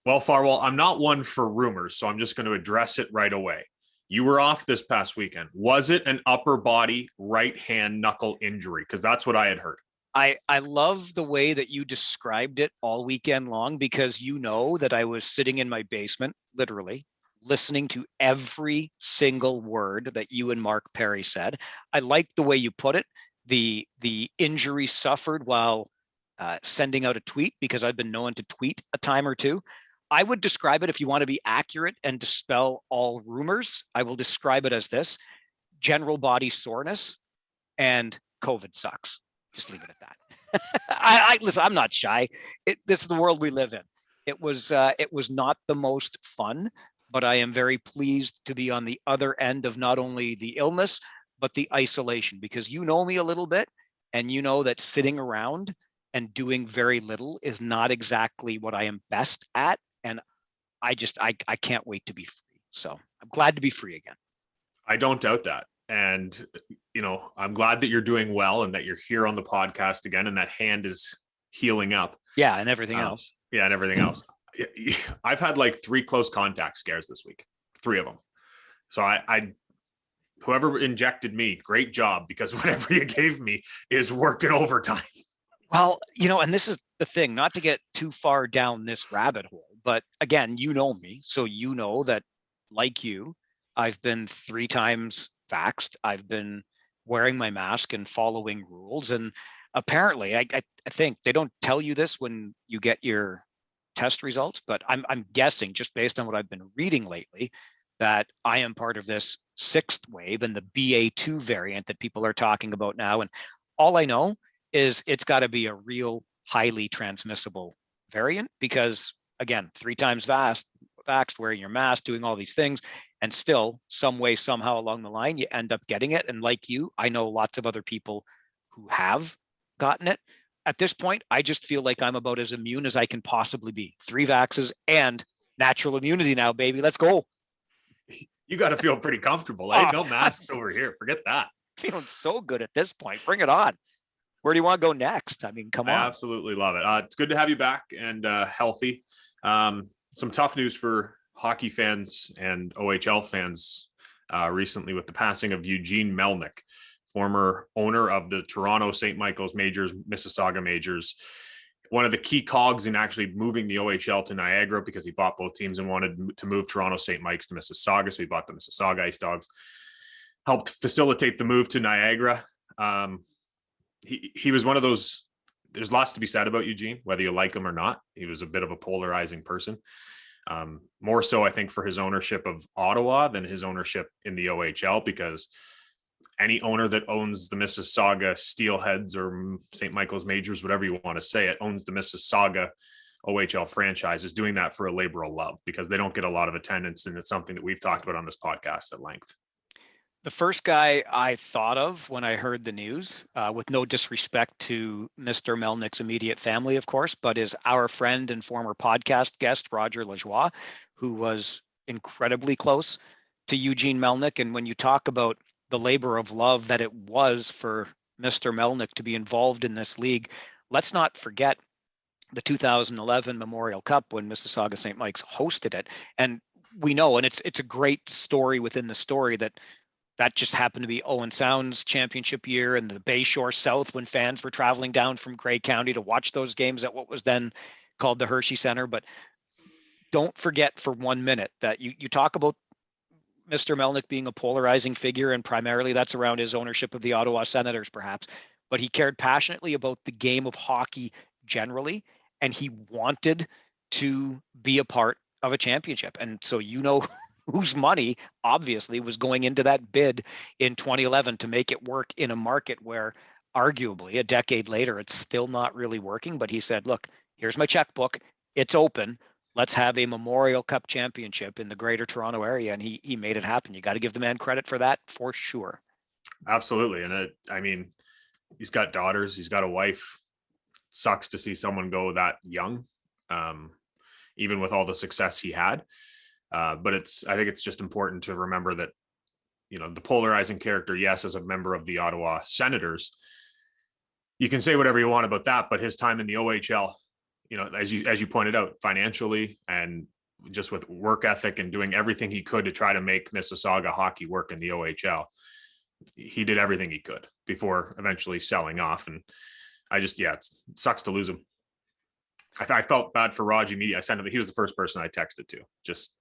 Well, Farwell, I'm not one for rumors, so I'm just going to address it right away. You were off this past weekend. Was it an upper body right hand knuckle injury? Because that's what I had heard. I love the way that you described it all weekend long, because you know that I was sitting in my basement, literally, listening to every single word that you and Mark Perry said. I like the way you put it. The injury suffered while sending out a tweet, because I've been known to tweet a time or two. I would describe it, if you want to be accurate and dispel all rumors, I will describe it as this: general body soreness and COVID sucks. Just leave it at that. I listen. I'm not shy. This is the world we live in. It was not the most fun, but I am very pleased to be on the other end of not only the illness but the isolation, because you know me a little bit, and you know that sitting around and doing very little is not exactly what I am best at, and I can't wait to be free. So I'm glad to be free again. I don't doubt that. And, I'm glad that you're doing well and that you're here on the podcast again and that hand is healing up. Yeah, and everything else. Yeah, and everything else. I've had like 3 close contact scares this week, 3 of them. So I whoever injected me, great job, because whatever you gave me is working overtime. Well, and this is the thing, not to get too far down this rabbit hole, but again, you know me, so you know that, like you, I've been 3 times vaxxed. I've been wearing my mask and following rules. And apparently, I think they don't tell you this when you get your test results, but I'm guessing, just based on what I've been reading lately, that I am part of this 6th wave and the BA2 variant that people are talking about now. And all I know is it's got to be a real highly transmissible variant, because again, 3 times vaxxed, wearing your mask, doing all these things, and still some way, somehow along the line, you end up getting it. And like you, I know lots of other people who have gotten it. At this point, I just feel like I'm about as immune as I can possibly be. 3 vaxes and natural immunity now, baby. Let's go. You got to feel pretty comfortable, eh? Oh, No masks over here. Forget that. feeling so good at this point. Bring it on. Where do you want to go next? I mean, come I on. absolutely love it. It's good to have you back and healthy. Some tough news for hockey fans and OHL fans recently with the passing of Eugene Melnyk, former owner of the Toronto St. Michael's Majors, Mississauga Majors. One of the key cogs in actually moving the OHL to Niagara, because he bought both teams and wanted to move Toronto St. Mike's to Mississauga. So he bought the Mississauga Ice Dogs, helped facilitate the move to Niagara. He was one of those. There's lots to be said about Eugene, whether you like him or not. He was a bit of a polarizing person. More so, I think, for his ownership of Ottawa than his ownership in the OHL, because any owner that owns the Mississauga Steelheads or St. Michael's Majors, whatever you want to say it, owns the Mississauga OHL franchise, is doing that for a labor of love, because they don't get a lot of attendance. And it's something that we've talked about on this podcast at length. The first guy I thought of when I heard the news, with no disrespect to Mr. Melnyk's immediate family, of course, but is our friend and former podcast guest, Roger Lajoie, who was incredibly close to Eugene Melnyk. And when you talk about the labor of love that it was for Mr. Melnyk to be involved in this league, let's not forget the 2011 Memorial Cup when Mississauga St. Mike's hosted it. And we know, and it's a great story within the story, that just happened to be Owen Sound's championship year, and the Bayshore South, when fans were traveling down from Grey County to watch those games at what was then called the Hershey Center. But don't forget for 1 minute that you talk about Mr. Melnyk being a polarizing figure, and primarily that's around his ownership of the Ottawa Senators, perhaps. But he cared passionately about the game of hockey generally, and he wanted to be a part of a championship. And so, whose money obviously was going into that bid in 2011 to make it work in a market where arguably a decade later, it's still not really working. But he said, look, here's my checkbook. It's open. Let's have a Memorial Cup championship in the Greater Toronto area. And he made it happen. You got to give the man credit for that, for sure. Absolutely. And he's got daughters, he's got a wife. It sucks to see someone go that young, even with all the success he had. But I think it's just important to remember that, the polarizing character, yes, as a member of the Ottawa Senators, you can say whatever you want about that, but his time in the OHL, as you pointed out, financially and just with work ethic and doing everything he could to try to make Mississauga hockey work in the OHL. He did everything he could before eventually selling off. And it sucks to lose him. I felt bad for Raj immediately. I sent him, he was the first person I texted to. Just,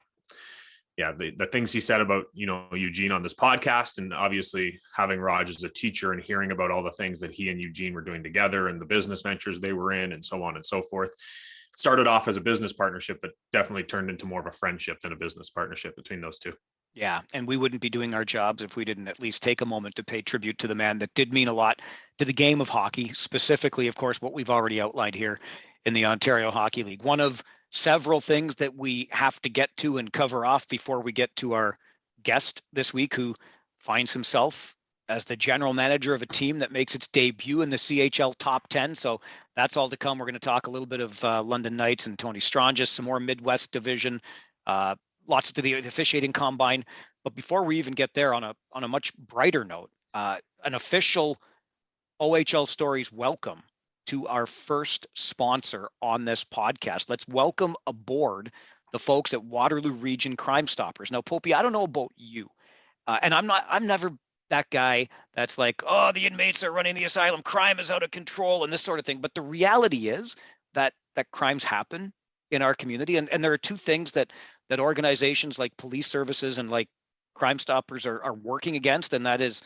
the things he said about, Eugene on this podcast, and obviously having Raj as a teacher and hearing about all the things that he and Eugene were doing together and the business ventures they were in and so on and so forth. It started off as a business partnership, but definitely turned into more of a friendship than a business partnership between those two. Yeah, and we wouldn't be doing our jobs if we didn't at least take a moment to pay tribute to the man that did mean a lot to the game of hockey, specifically, of course, what we've already outlined here in the Ontario Hockey League. One of several things that we have to get to and cover off before we get to our guest this week, who finds himself as the general manager of a team that makes its debut in the CHL top 10. So that's all to come. We're going to talk a little bit of London Knights and Tony Strongis, some more Midwest division, lots to the officiating combine. But before we even get there, on a much brighter note, an official OHL Stories welcome to our first sponsor on this podcast. Let's welcome aboard the folks at Waterloo Region Crime Stoppers. Now, Popey, I don't know about you, and I'm never that guy that's like, oh, the inmates are running the asylum, crime is out of control, and this sort of thing. But the reality is that crimes happen in our community, and there are two things that organizations like police services and like Crime Stoppers are working against, and that is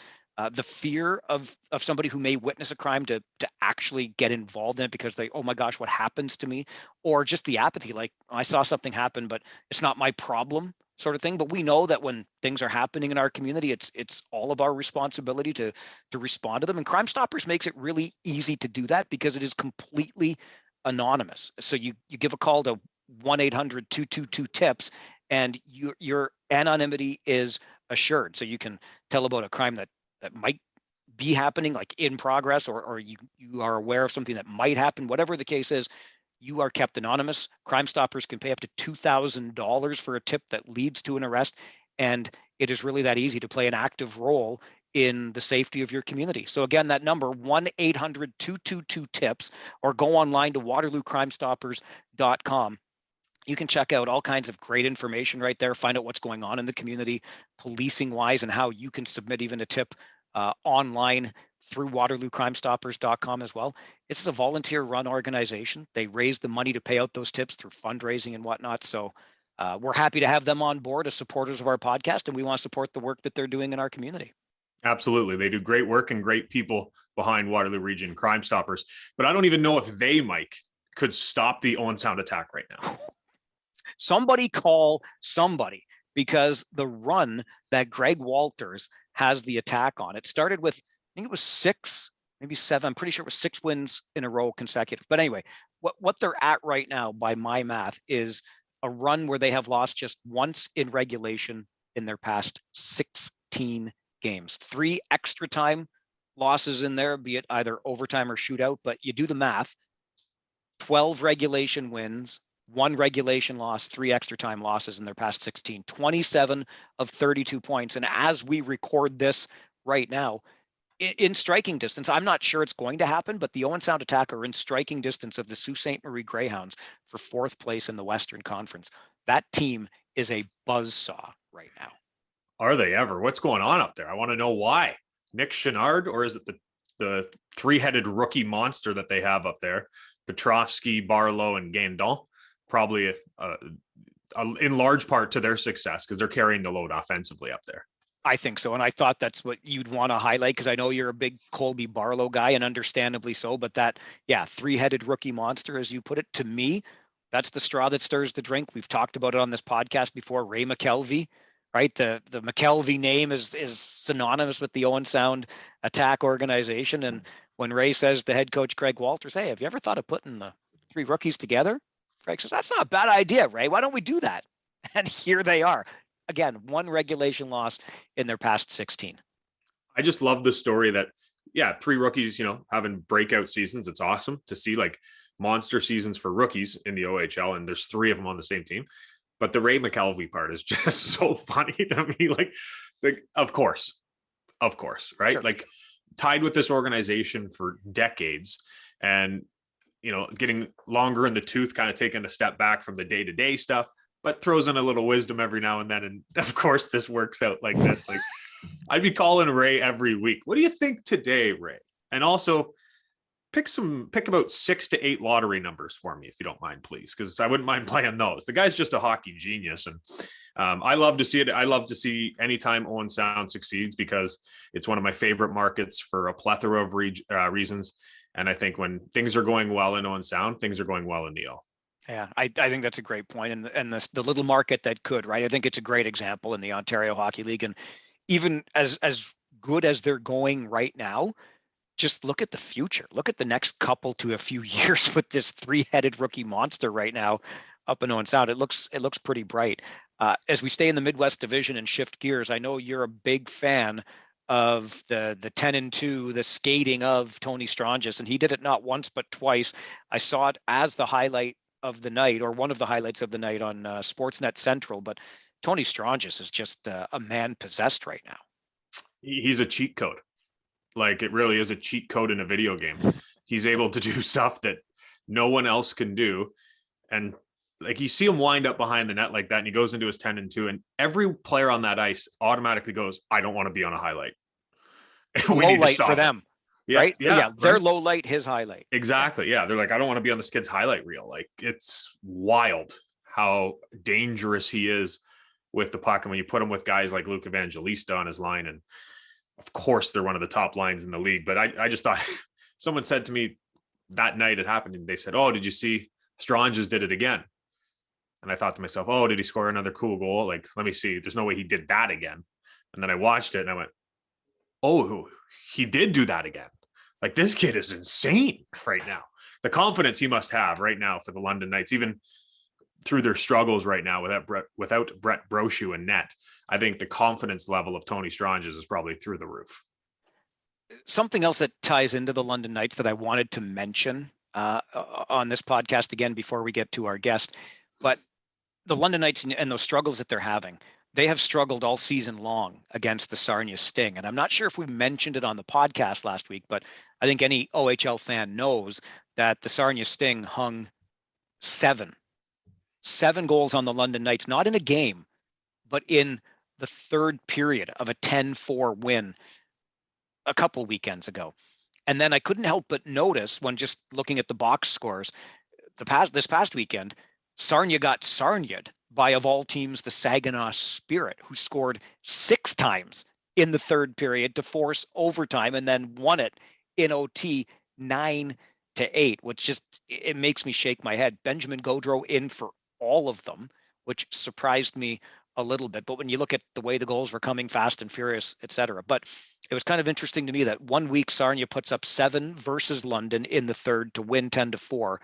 the fear of somebody who may witness a crime to actually get involved in it because they, oh my gosh, what happens to me? Or just the apathy, like, I saw something happen, but it's not my problem, sort of thing. But we know that when things are happening in our community, it's all of our responsibility to respond to them. And Crime Stoppers makes it really easy to do that because it is completely anonymous. So you give a call to 1-800-222-TIPS, and your anonymity is assured. So you can tell about a crime that might be happening, like in progress, or you are aware of something that might happen. Whatever the case is, you are kept anonymous. Crime Stoppers can pay up to $2,000 for a tip that leads to an arrest, and it is really that easy to play an active role in the safety of your community. So again, that number, 1-800-222-TIPS, or go online to waterloocrimestoppers.com. You can check out all kinds of great information right there, find out what's going on in the community, policing wise, and how you can submit even a tip online through waterloocrimestoppers.com as well. It's a volunteer run organization. They raise the money to pay out those tips through fundraising and whatnot. So we're happy to have them on board as supporters of our podcast, and we want to support the work that they're doing in our community. Absolutely. They do great work and great people behind Waterloo Region Crime Stoppers. But I don't even know if they, Mike, could stop the Owen Sound attack right now. Somebody call somebody, because the run that Greg Walters has the attack on, it started with, I think it was 6, maybe 7. I'm pretty sure it was 6 wins in a row consecutive. But anyway, what they're at right now, by my math, is a run where they have lost just once in regulation in their past 16 games. 3 extra time losses in there, be it either overtime or shootout. But you do the math, 12 regulation wins, 1 regulation loss, 3 extra time losses in their past 16, 27 of 32 points. And as we record this right now, in striking distance, I'm not sure it's going to happen, but the Owen Sound Attack are in striking distance of the Sault Ste. Marie Greyhounds for 4th place in the Western Conference. That team is a buzzsaw right now. Are they ever? What's going on up there? I want to know why. Nick Chenard, or is it the 3-headed rookie monster that they have up there? Petrovsky, Barlow, and Gandon. Probably in large part to their success because they're carrying the load offensively up there. I think so. And I thought that's what you'd want to highlight, because I know you're a big Colby Barlow guy, and understandably so. But that, 3-headed rookie monster, as you put it, to me, that's the straw that stirs the drink. We've talked about it on this podcast before. Ray McKelvey, right? The McKelvey name is synonymous with the Owen Sound Attack organization. And when Ray says the head coach, Greg Walters, hey, have you ever thought of putting the 3 rookies together? Greg says, that's not a bad idea, Ray. Why don't we do that? And here they are. Again, 1 regulation loss in their past 16. I just love the story that, 3 rookies, having breakout seasons. It's awesome to see, like, monster seasons for rookies in the OHL, and there's 3 of them on the same team. But the Ray McKelvey part is just so funny to me. Like of course, right? Sure. Like, tied with this organization for decades. And getting longer in the tooth, kind of taking a step back from the day-to-day stuff, but throws in a little wisdom every now and then. And of course, this works out like this. Like, I'd be calling Ray every week. What do you think today, Ray? And also pick about 6 to 8 lottery numbers for me, if you don't mind, please, because I wouldn't mind playing those. The guy's just a hockey genius, and I love to see it. I love to see anytime Owen Sound succeeds, because it's one of my favorite markets for a plethora of reasons. And I think when things are going well in Owen Sound, things are going well in the O. Yeah, I think that's a great point. And the little market that could, right? I think it's a great example in the Ontario Hockey League. And even as good as they're going right now, just look at the future. Look at the next couple to a few years with this 3-headed rookie monster right now up in Owen Sound. It looks pretty bright. As we stay in the Midwest Division and shift gears, I know you're a big fan of the 10-2, the skating of Tony Strongis, and he did it not once but twice. I saw it as the highlight of the night, or one of the highlights of the night on Sportsnet Central. But Tony Strongis is just a man possessed right now. He's a cheat code. Like, it really is a cheat code in a video game. He's able to do stuff that no one else can do. And like, you see him wind up behind the net like that, and he goes into his 10-2, and every player on that ice automatically goes, I don't want to be on a highlight. Low light for them. Yeah, right? Yeah. Their low light, his highlight. Exactly. Yeah. They're like, I don't want to be on this kid's highlight reel. Like, it's wild how dangerous he is with the puck. And when you put him with guys like Luke Evangelista on his line, and of course they're one of the top lines in the league. But I just thought, someone said to me that night it happened, and they said, oh, did you see Strongis did it again? And I thought to myself, oh, did he score another cool goal? Like, let me see. There's no way he did that again. And then I watched it and I went, oh, he did do that again. Like, this kid is insane right now. The confidence he must have right now for the London Knights, even through their struggles right now without Brett Brochu and net. I think the confidence level of Tony Strongis is probably through the roof. Something else that ties into the London Knights that I wanted to mention on this podcast again before we get to our guest, but the London Knights and those struggles that they're having, they have struggled all season long against the Sarnia Sting. And I'm not sure if we mentioned it on the podcast last week, but I think any OHL fan knows that the Sarnia Sting hung seven goals on the London Knights, not in a game, but in the third period of a 10-4 win a couple weekends ago. And then I couldn't help but notice, when just looking at the box scores, this past weekend, Sarnia got Sarnia'd by, of all teams, the Saginaw Spirit, who scored 6 times in the third period to force overtime and then won it in OT 9-8, which just, it makes me shake my head. Benjamin Gaudreau in for all of them, which surprised me a little bit. But when you look at the way the goals were coming fast and furious, etc. But it was kind of interesting to me that one week Sarnia puts up 7 versus London in the third to win 10-4.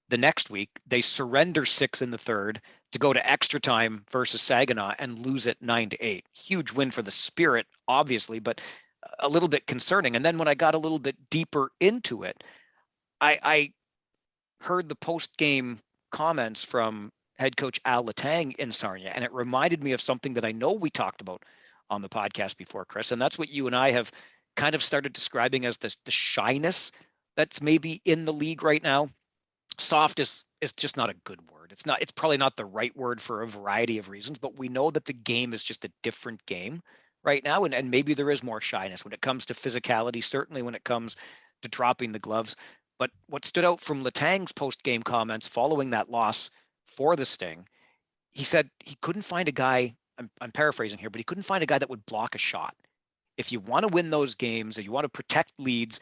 The next week, they surrender 6 in the third to go to extra time versus Saginaw and lose it 9-8. Huge win for the Spirit, obviously, but a little bit concerning. And then when I got a little bit deeper into it, I heard the post-game comments from head coach Al Letang in Sarnia, and it reminded me of something that I know we talked about on the podcast before, Chris, and that's what you and I have kind of started describing as the shyness that's maybe in the league right now. Soft is just not a good word. It's probably not the right word for a variety of reasons, but we know that the game is just a different game right now. And maybe there is more shyness when it comes to physicality, certainly when it comes to dropping the gloves. But what stood out from Letang's post-game comments following that loss for the Sting, he said he couldn't find a guy, I'm paraphrasing here, but he couldn't find a guy that would block a shot. If you want to win those games, if you want to protect leads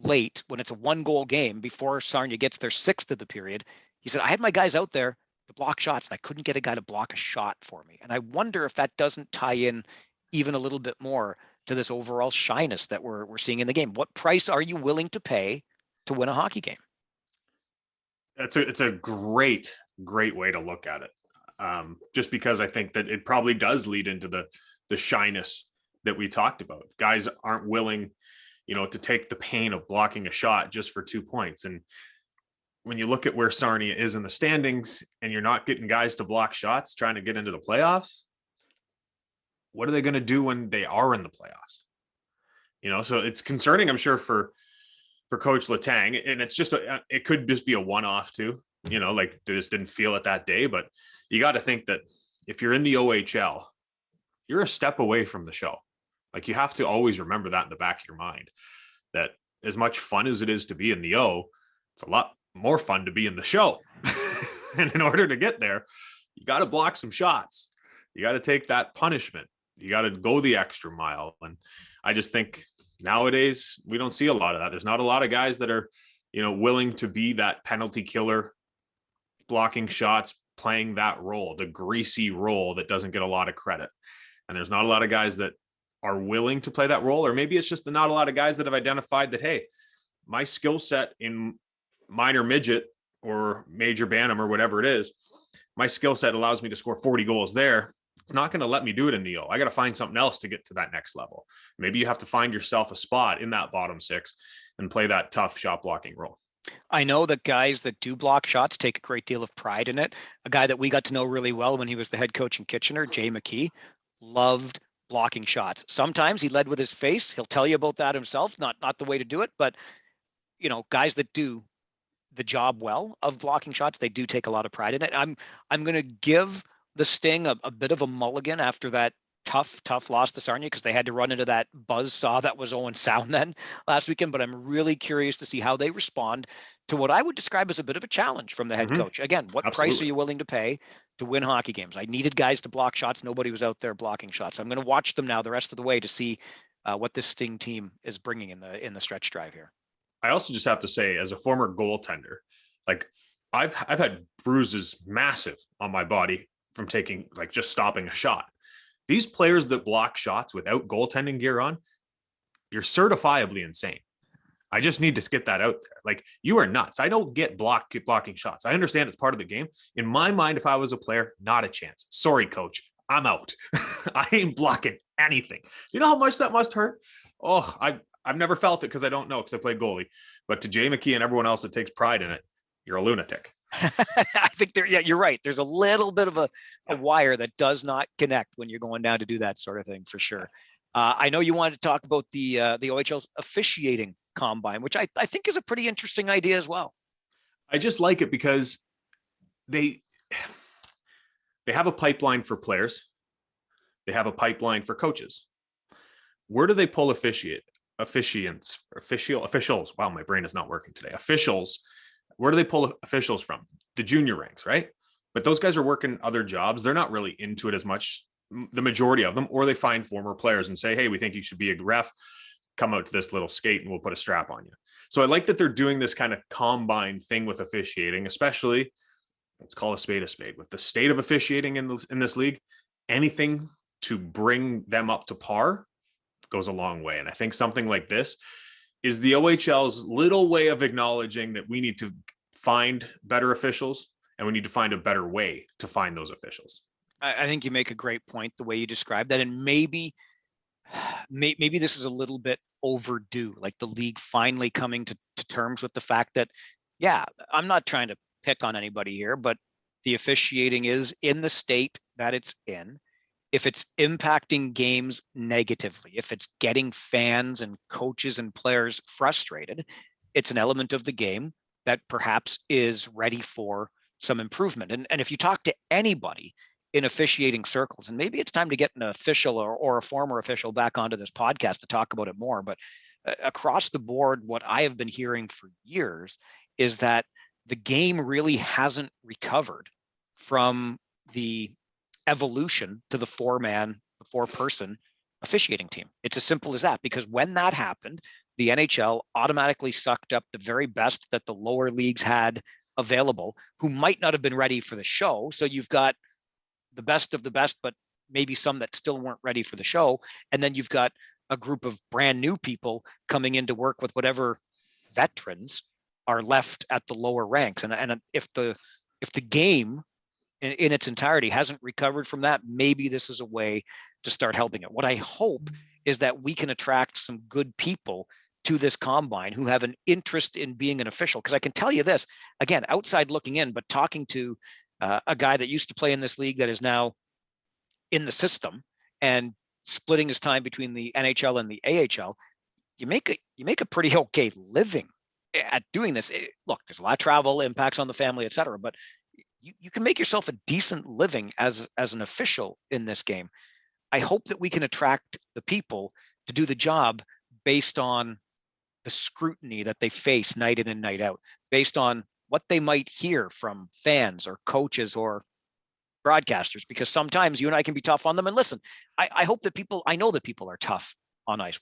late when it's a 1-goal game before Sarnia gets their 6th of the period, he said, I had my guys out there to block shots and I couldn't get a guy to block a shot for me. And I wonder if that doesn't tie in even a little bit more to this overall shyness that we're seeing in the game. What price are you willing to pay to win a hockey game? It's a great way to look at it. Just because I think that it probably does lead into the shyness that we talked about. Guys aren't willing, to take the pain of blocking a shot just for 2 points. And when you look at where Sarnia is in the standings and you're not getting guys to block shots trying to get into the playoffs, what are they going to do when they are in the playoffs? So it's concerning, I'm sure, for for Coach Letang, and it's just it could just be a one-off too. Like they just didn't feel it that day. But you got to think that if you're in the OHL, you're a step away from the show. Like you have to always remember that in the back of your mind, that as much fun as it is to be in the O, it's a lot more fun to be in the show. And in order to get there, you got to block some shots. You got to take that punishment. You got to go the extra mile. And I just think nowadays we don't see a lot of that. There's not a lot of guys that are, willing to be that penalty killer, blocking shots, playing that role, the greasy role that doesn't get a lot of credit. And there's not a lot of guys that are willing to play that role, or maybe it's just not a lot of guys that have identified that, hey, my skill set in minor midget or major bantam or whatever it is, my skill set allows me to score 40 goals there. It's not going to let me do it in the O. I got to find something else to get to that next level. Maybe you have to find yourself a spot in that bottom six and play that tough shot blocking role. I know that guys that do block shots take a great deal of pride in it. A guy that we got to know really well when he was the head coach in Kitchener, Jay McKee, loved blocking shots. Sometimes he led with his face. He'll tell you about that himself. Not the way to do it, but guys that do the job well of blocking shots, they do take a lot of pride in it. I'm going to give the Sting a bit of a mulligan after that tough loss to Sarnia, because they had to run into that buzzsaw that was Owen Sound then last weekend. But I'm really curious to see how they respond to what I would describe as a bit of a challenge from the head coach. Again, what price are you willing to pay to win hockey games? I needed guys to block shots. Nobody was out there blocking shots. I'm going to watch them now the rest of the way to see what this Sting team is bringing in the stretch drive here. I also just have to say, as a former goaltender, like I've had bruises massive on my body from just stopping a shot. These players that block shots without goaltending gear on, you're certifiably insane. I just need to get that out there. Like, you are nuts. I don't get blocking shots. I understand it's part of the game. In my mind, if I was a player, not a chance. Sorry, coach. I'm out. I ain't blocking anything. You know how much that must hurt? Oh, I've never felt it because I don't know, because I played goalie. But to Jay McKee and everyone else that takes pride in it, you're a lunatic. I think you're right. There's a little bit of a wire that does not connect when you're going down to do that sort of thing, for sure. I know you wanted to talk about the OHL's officiating combine, which I think is a pretty interesting idea as well. I just like it because they have a pipeline for players. They have a pipeline for coaches. Where do they pull officials? Wow, my brain is not working today. Officials. Where do they pull officials from? The junior ranks, right? But those guys are working other jobs. They're not really into it as much, the majority of them, or they find former players and say, hey, we think you should be a ref. Come out to this little skate and we'll put a strap on you. So I like that they're doing this kind of combine thing with officiating, especially, let's call a spade, with the state of officiating in this league. Anything to bring them up to par goes a long way. And I think something like this is the OHL's little way of acknowledging that we need to find better officials, and we need to find a better way to find those officials. I think you make a great point the way you described that. And maybe this is a little bit overdue, like the league finally coming to terms with the fact that, yeah, I'm not trying to pick on anybody here, but the officiating is in the state that it's in. If it's impacting games negatively, if it's getting fans and coaches and players frustrated, it's an element of the game that perhaps is ready for some improvement. And if you talk to anybody in officiating circles, and maybe it's time to get an official or a former official back onto this podcast to talk about it more, but across the board, what I have been hearing for years is that the game really hasn't recovered from the evolution to the four-person officiating team. It's as simple as that, because when that happened, the NHL automatically sucked up the very best that the lower leagues had available, who might not have been ready for the show. So you've got the best of the best, but maybe some that still weren't ready for the show. And then you've got a group of brand new people coming in to work with whatever veterans are left at the lower ranks. And if the game in its entirety hasn't recovered from that, maybe this is a way to start helping it. What I hope is that we can attract some good people to this combine who have an interest in being an official. Because I can tell you this, again, outside looking in, but talking to a guy that used to play in this league that is now in the system and splitting his time between the NHL and the AHL, you make a pretty okay living at doing this. Look, there's a lot of travel impacts on the family, et cetera, but you can make yourself a decent living as an official in this game. I hope that we can attract the people to do the job based on the scrutiny that they face night in and night out, based on what they might hear from fans or coaches or broadcasters, because sometimes you and I can be tough on them. And listen, I hope that I know that people are tough on us.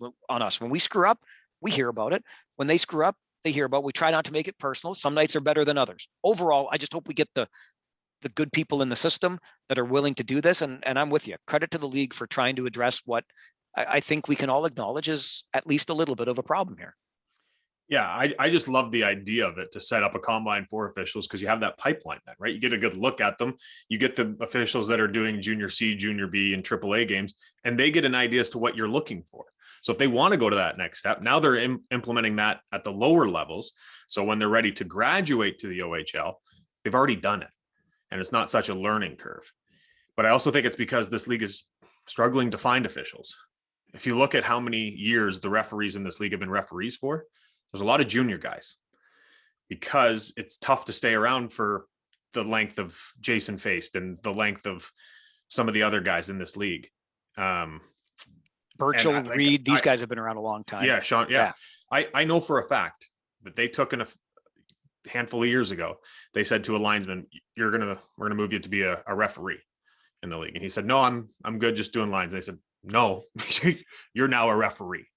When we screw up, we hear about it. When they screw up, they hear about it. We try not to make it personal. Some nights are better than others. Overall, I just hope we get the good people in the system that are willing to do this. And I'm with you. Credit to the league for trying to address what I think we can all acknowledge is at least a little bit of a problem here. Yeah, I just love the idea of it, to set up a combine for officials, because you have that pipeline then, right? You get a good look at them. You get the officials that are doing junior C, junior B, and AAA games, and they get an idea as to what you're looking for. So if they want to go to that next step, now they're implementing that at the lower levels. So when they're ready to graduate to the OHL, they've already done it. And it's not such a learning curve. But I also think it's because this league is struggling to find officials. If you look at how many years the referees in this league have been referees for, there's a lot of junior guys, because it's tough to stay around for the length of Jason Feist and the length of some of the other guys in this league. Birchall, Reed, these guys have been around a long time. Yeah, Sean. Yeah. I know for a fact that they took a handful of years ago, they said to a linesman, we're gonna move you to be a referee in the league. And he said, no, I'm good just doing lines. And they said, no, you're now a referee.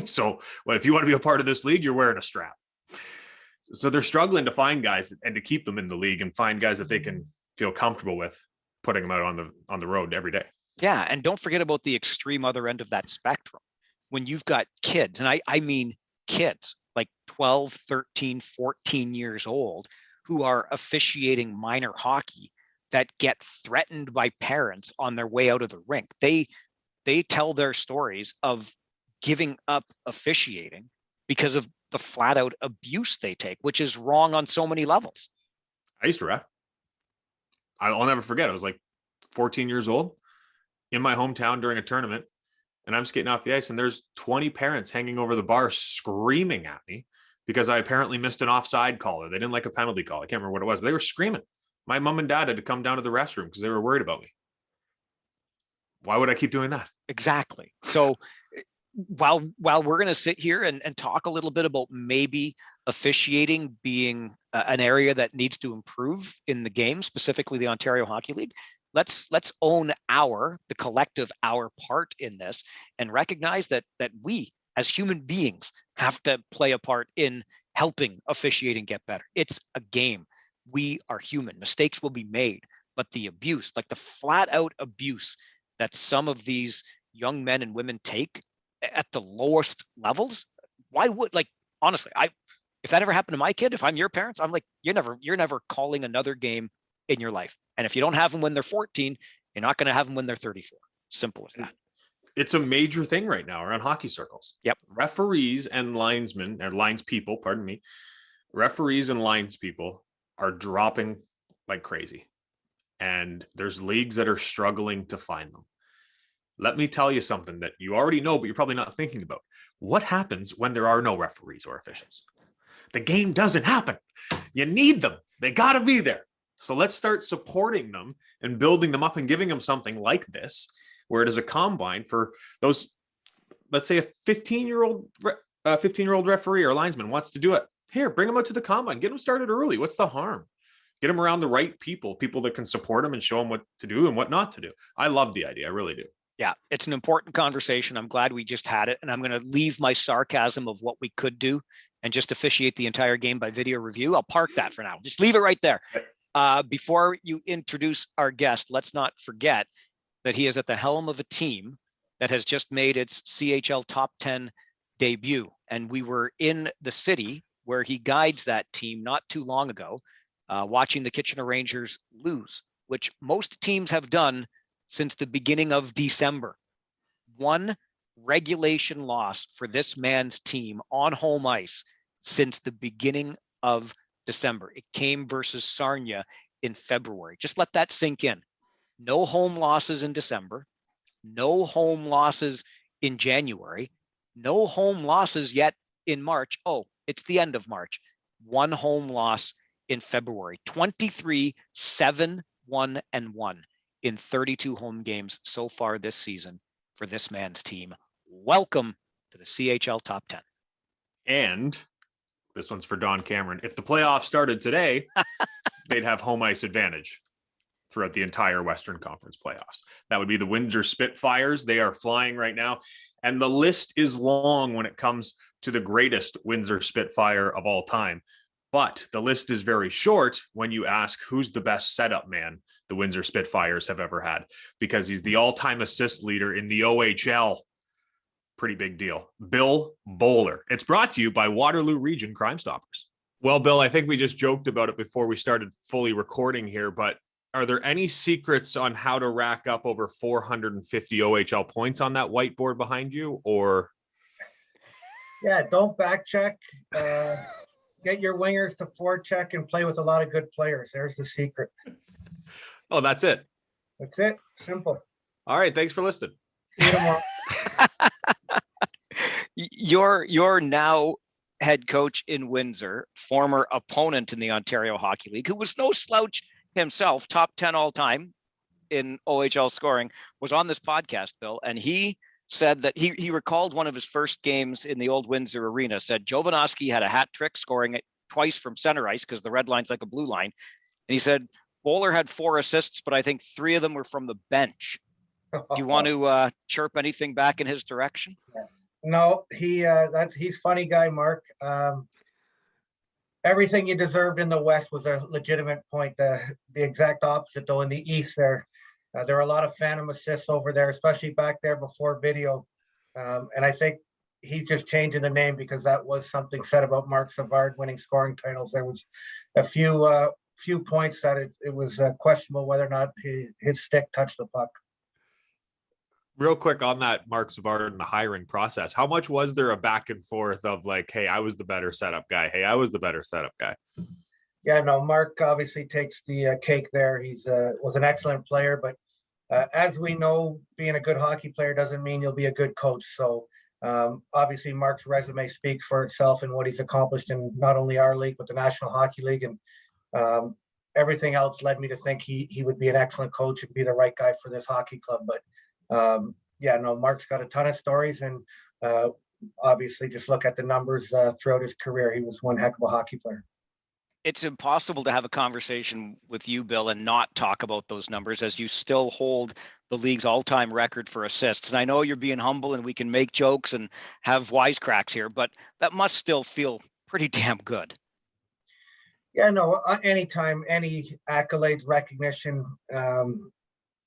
So, well, if you want to be a part of this league, you're wearing a strap. So they're struggling to find guys and to keep them in the league, and find guys that they can feel comfortable with putting them out on the road every day. Yeah. And don't forget about the extreme other end of that spectrum. When you've got kids, and I mean kids like 12, 13, 14 years old, who are officiating minor hockey, that get threatened by parents on their way out of the rink. They tell their stories of giving up officiating because of the flat out abuse they take, which is wrong on so many levels. I used to ref. I'll never forget. I was like 14 years old in my hometown during a tournament, and I'm skating off the ice, and there's 20 parents hanging over the bar screaming at me because I apparently missed an offside call, or they didn't like a penalty call. I can't remember what it was, but they were screaming. My mom and dad had to come down to the restroom because they were worried about me. Why would I keep doing that? Exactly. So while we're going to sit here and talk a little bit about maybe officiating being an area that needs to improve in the game, specifically the Ontario Hockey League, let's own the collective part in this, and recognize that we as human beings have to play a part in helping officiating get better. It's a game. We are human. Mistakes will be made, but the abuse, like the flat out abuse that some of these young men and women take at the lowest levels, why would, like, honestly, if that ever happened to my kid, if I'm your parents, I'm like, you're never calling another game in your life. And if you don't have them when they're 14, you're not going to have them when they're 34. Simple as that. It's a major thing right now around hockey circles. Yep. Referees and linesmen, or linespeople, pardon me, referees and linespeople are dropping like crazy. And there's leagues that are struggling to find them. Let me tell you something that you already know, but you're probably not thinking about. What happens when there are no referees or officials? The game doesn't happen. You need them. They got to be there. So let's start supporting them and building them up and giving them something like this, where it is a combine for those. Let's say a 15-year-old referee or linesman wants to do it. Here, bring them out to the combine. Get them started early. What's the harm? Get them around the right people that can support them and show them what to do and what not to do. I love the idea. I really do. Yeah, it's an important conversation. I'm glad we just had it. And I'm going to leave my sarcasm of what we could do and just officiate the entire game by video review. I'll park that for now. Just leave it right there. Before you introduce our guest, let's not forget that he is at the helm of a team that has just made its CHL Top 10 debut. And we were in the city where he guides that team not too long ago, watching the Kitchener Rangers lose, which most teams have done since the beginning of December. One regulation loss for this man's team on home ice since the beginning of December. It came versus Sarnia in February. Just let that sink in. No home losses in December, no home losses in January, no home losses yet in March. Oh, It's the end of March. 1 home loss in February. 23, 7, 1, and 1 in 32 home games so far this season for this man's team. Welcome to the CHL Top 10. And this one's for Don Cameron. If the playoffs started today, they'd have home ice advantage throughout the entire Western Conference playoffs. That would be the Windsor Spitfires. They are flying right now. And the list is long when it comes to the greatest Windsor Spitfire of all time. But the list is very short when you ask who's the best setup man the Windsor Spitfires have ever had, because he's the all-time assist leader in the OHL. Pretty big deal. Bill Bowler. It's brought to you by Waterloo Region Crime Stoppers. Well, Bill, I think we just joked about it before we started fully recording here, but are there any secrets on how to rack up over 450 OHL points on that whiteboard behind you, or? Yeah, don't back check. Get your wingers to forecheck and play with a lot of good players. There's the secret. Oh, that's it. That's it. Simple. All right. Thanks for listening. See you tomorrow. Your now head coach in Windsor, former opponent in the Ontario Hockey League, who was no slouch himself, top 10 all time in OHL scoring, was on this podcast, Bill, and he said that he recalled one of his first games in the old Windsor Arena, said Jovanovski had a hat trick, scoring it twice from center ice because the red line's like a blue line. And he said Bowler had 4 assists, but I think 3 of them were from the bench. Do you want to chirp anything back in his direction? No, he's funny guy, Mark. Everything you deserved in the West was a legitimate point. The exact opposite, though, in the East there were a lot of phantom assists over there, especially back there before video. And I think he's just changing the name because that was something said about Mark Savard winning scoring titles. There was a few points that it was questionable whether or not his stick touched the puck. Real quick on that Mark Savard and the hiring process, how much was there a back and forth of like, hey, I was the better setup guy. Hey, I was the better setup guy. Yeah, no, Mark obviously takes the cake there. He's was an excellent player, but as we know, being a good hockey player doesn't mean you'll be a good coach. So obviously Mark's resume speaks for itself and what he's accomplished in not only our league, but the National Hockey League. And everything else led me to think he would be an excellent coach and be the right guy for this hockey club. But yeah, no, Mark's got a ton of stories, and obviously just look at the numbers throughout his career. He was one heck of a hockey player. It's impossible to have a conversation with you, Bill, and not talk about those numbers, as you still hold the league's all-time record for assists. And I know you're being humble and we can make jokes and have wisecracks here, but that must still feel pretty damn good. Yeah, no, anytime, any accolades, recognition,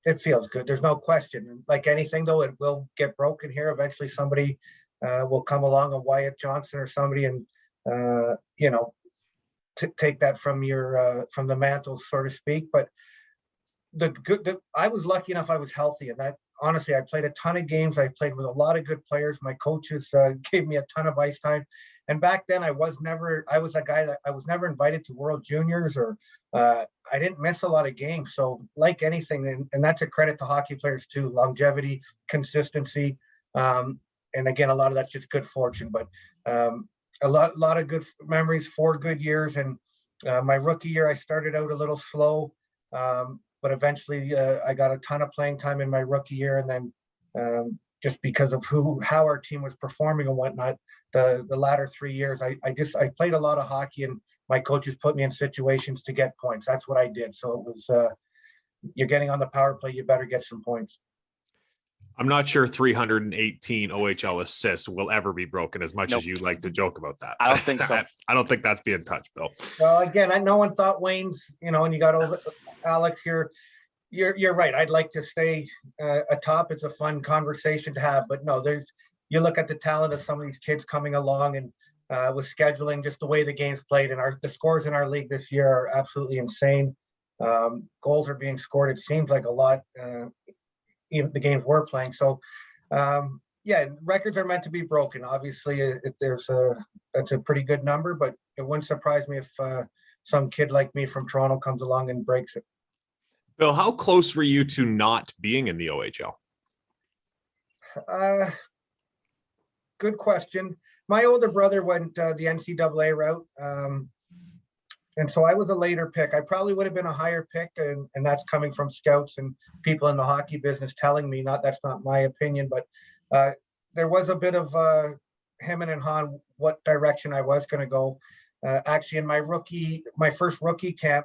it feels good. There's no question. Like anything, though, it will get broken here. Eventually somebody will come along, a Wyatt Johnson or somebody, and take that from from the mantle, so to speak. But I was lucky enough I was healthy, and that honestly, I played a ton of games. I played with a lot of good players. My coaches gave me a ton of ice time. And back then I was a guy that I was never invited to World Juniors, or I didn't miss a lot of games. So like anything, and that's a credit to hockey players too, longevity, consistency. And again, a lot of that's just good fortune, but a lot of good memories, 4 good years. And my rookie year, I started out a little slow, but eventually I got a ton of playing time in my rookie year. And then just because of how our team was performing and whatnot, the latter 3 years, I played a lot of hockey, and my coaches put me in situations to get points. That's what I did. So it was, you're getting on the power play, you better get some points. I'm not sure 318 OHL assists will ever be broken, as much as you like to joke about that. I don't think so. I don't think that's being touched, Bill. Well, again, no one thought Wayne's, and you got over Alex here. You're right. I'd like to stay atop. It's a fun conversation to have, but no, you look at the talent of some of these kids coming along, and with scheduling, just the way the game's played, and the scores in our league this year are absolutely insane. Goals are being scored. It seems like a lot. Even the games we're playing. So, yeah, records are meant to be broken. Obviously, that's a pretty good number, but it wouldn't surprise me if some kid like me from Toronto comes along and breaks it. Bill, how close were you to not being in the OHL? Good question. my older brother went the NCAA route. And so I was a later pick. I probably would have been a higher pick, and that's coming from scouts and people in the hockey business telling me, that's not my opinion, but there was a bit of hemming and hawing what direction I was going to go. Actually, in my first rookie camp,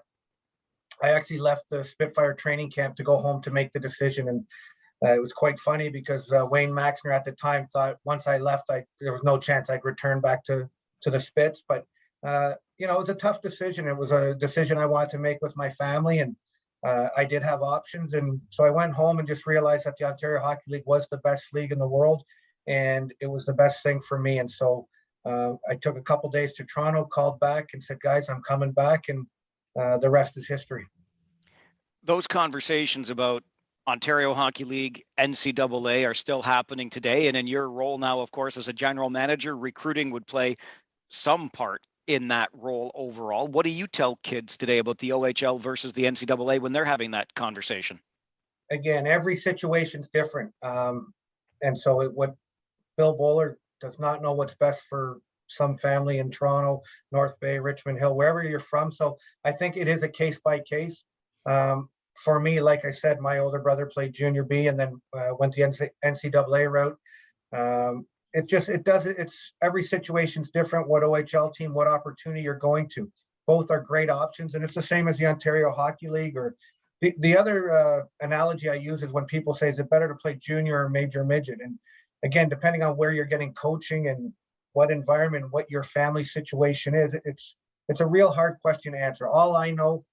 I actually left the Spitfire training camp to go home to make the decision. And it was quite funny because Wayne Maxner at the time thought once I left, there was no chance I'd return back to the Spits. But it was a tough decision. It was a decision I wanted to make with my family, and I did have options. And so I went home and just realized that the Ontario Hockey League was the best league in the world, and it was the best thing for me. And so I took a couple days to Toronto, called back and said, guys, I'm coming back, and the rest is history. Those conversations about Ontario Hockey League, NCAA are still happening today. And in your role now, of course, as a general manager, recruiting would play some part in that role overall. What do you tell kids today about the OHL versus the NCAA when they're having that conversation? Again, every situation's different. And so what Bill Bowler does not know what's best for some family in Toronto, North Bay, Richmond Hill, wherever you're from. So I think it is a case by case. For me, like I said, my older brother played junior B and then went the NCAA route. It's every situation's different. What OHL team, what opportunity you're going to. Both are great options, and it's the same as the Ontario Hockey League. Or the other analogy I use is when people say, is it better to play junior or major midget? And again, depending on where you're getting coaching and what environment, what your family situation is, it's a real hard question to answer. All I know,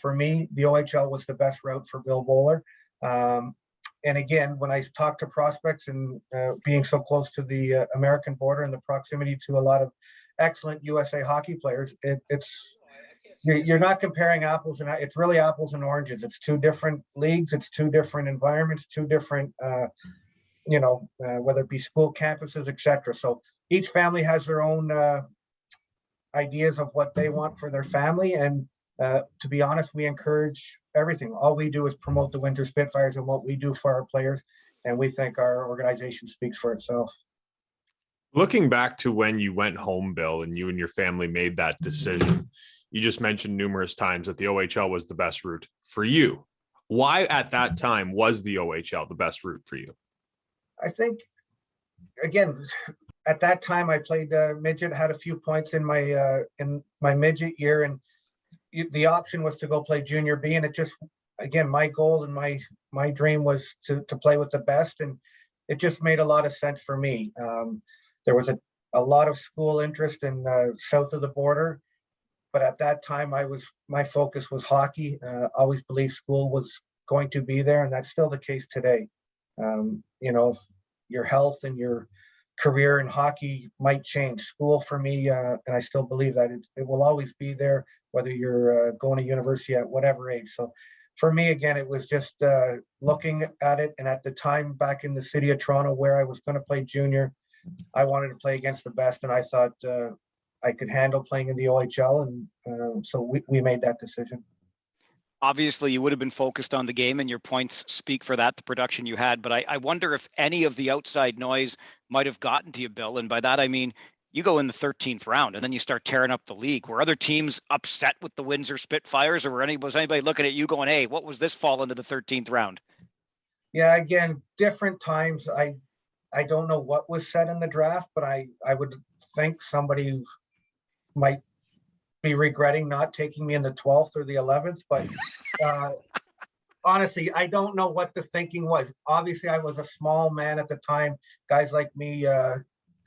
for me, the OHL was the best route for Bill Bowler. And again, when I talk to prospects and being so close to the American border and the proximity to a lot of excellent USA hockey players, you're not comparing apples, and it's really apples and oranges. It's two different leagues, it's two different environments, two different, whether it be school campuses, etc. So each family has their own ideas of what they want for their family, and to be honest, we encourage everything. All we do is promote the Winter Spitfires and what we do for our players, and we think our organization speaks for itself. Looking back to when you went home, Bill, and you and your family made that decision, you just mentioned numerous times that the OHL was the best route for you. Why at that time was the OHL the best route for you? I think, again, at that time I played midget, had a few points in my midget year, and the option was to go play junior B, and it just, again, my goal and my dream was to play with the best, and it just made a lot of sense for me. There was a lot of school interest in south of the border, but at that time my focus was hockey. Always believed school was going to be there, and that's still the case today. If your health and your career in hockey might change, school for me, and I still believe that it will always be there, whether you're going to university at whatever age. So for me, again, it was just looking at it. And at the time back in the city of Toronto where I was going to play junior, I wanted to play against the best. And I thought I could handle playing in the OHL. And so we made that decision. Obviously, you would have been focused on the game, and your points speak for that, the production you had. But I wonder if any of the outside noise might have gotten to you, Bill. And by that, I mean, you go in the 13th round and then you start tearing up the league. Were other teams upset with the Windsor Spitfires, or was anybody looking at you going, hey, what was this fall into the 13th round? Yeah, again, different times. I don't know what was said in the draft, but I would think somebody might be regretting not taking me in the 12th or the 11th. But honestly, I don't know what the thinking was. Obviously, I was a small man at the time. Guys like me,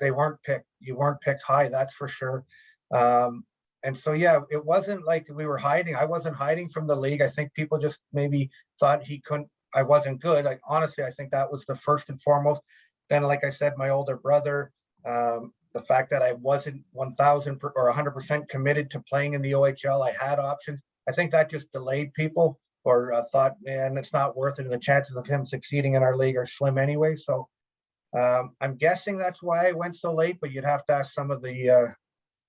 they weren't picked. You weren't picked high, that's for sure. And so, yeah, it wasn't like we were hiding. I wasn't hiding from the league. I think people just maybe thought I wasn't good. Honestly, I think that was the first and foremost. Then, like I said, my older brother, the fact that I wasn't 1,000 or 100% committed to playing in the OHL, I had options. I think that just delayed people, or thought, man, it's not worth it. And the chances of him succeeding in our league are slim anyway. So I'm guessing that's why I went so late, but you'd have to ask some of the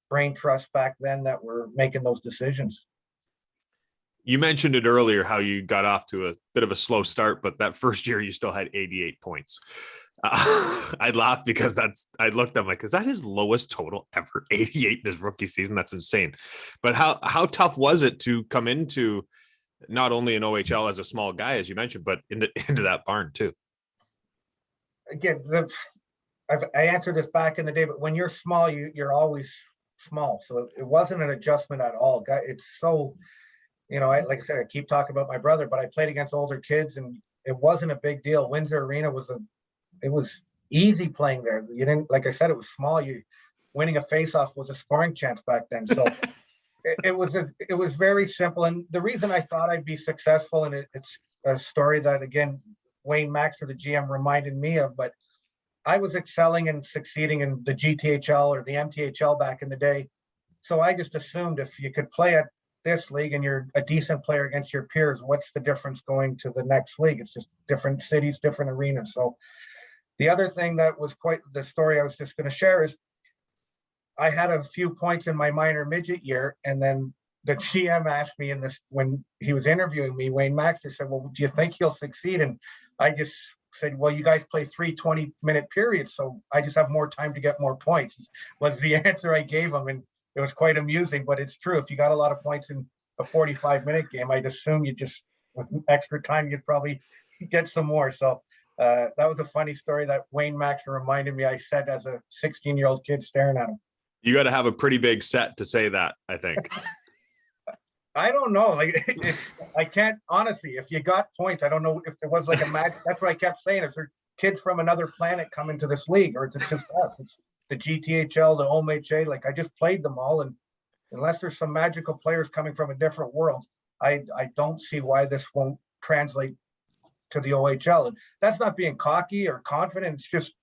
brain trusts back then that were making those decisions. You mentioned it earlier, how you got off to a bit of a slow start, but that first year you still had 88 points. I laughed because I looked, I'm like, is that his lowest total ever? 88 in his rookie season. That's insane. But how tough was it to come into not only an OHL as a small guy, as you mentioned, but into that barn too? Again, I answered this back in the day, but when you're small, you're always small. So it wasn't an adjustment at all. It's so, like I said, I keep talking about my brother, but I played against older kids and it wasn't a big deal. Windsor Arena it was easy playing there. You didn't, like I said, it was small. Winning a faceoff was a scoring chance back then. So it was very simple. And the reason I thought I'd be successful, and it's a story that, again, Wayne Maxter, the GM, reminded me of, but I was excelling and succeeding in the GTHL or the MTHL back in the day. So I just assumed if you could play at this league and you're a decent player against your peers, what's the difference going to the next league? It's just different cities, different arenas. So the other thing that was quite the story I was just going to share is I had a few points in my minor midget year, and then the GM asked me when he was interviewing me, Wayne Maxter said, well, do you think he'll succeed? And I just said, well, you guys play 3 20-minute periods, so I just have more time to get more points, was the answer I gave him. And it was quite amusing, but it's true. If you got a lot of points in a 45-minute game, I'd assume with extra time, you'd probably get some more. So that was a funny story that Wayne Maxter reminded me I said as a 16-year-old kid staring at him. You got to have a pretty big set to say that, I think. I don't know. I can't, honestly, if you got points, I don't know if there was like a match. That's what I kept saying. Is there kids from another planet coming to this league, or is it just us? It's the GTHL, the OHL. Like, I just played them all. And unless there's some magical players coming from a different world, I don't see why this won't translate to the OHL. And that's not being cocky or confident. It's just,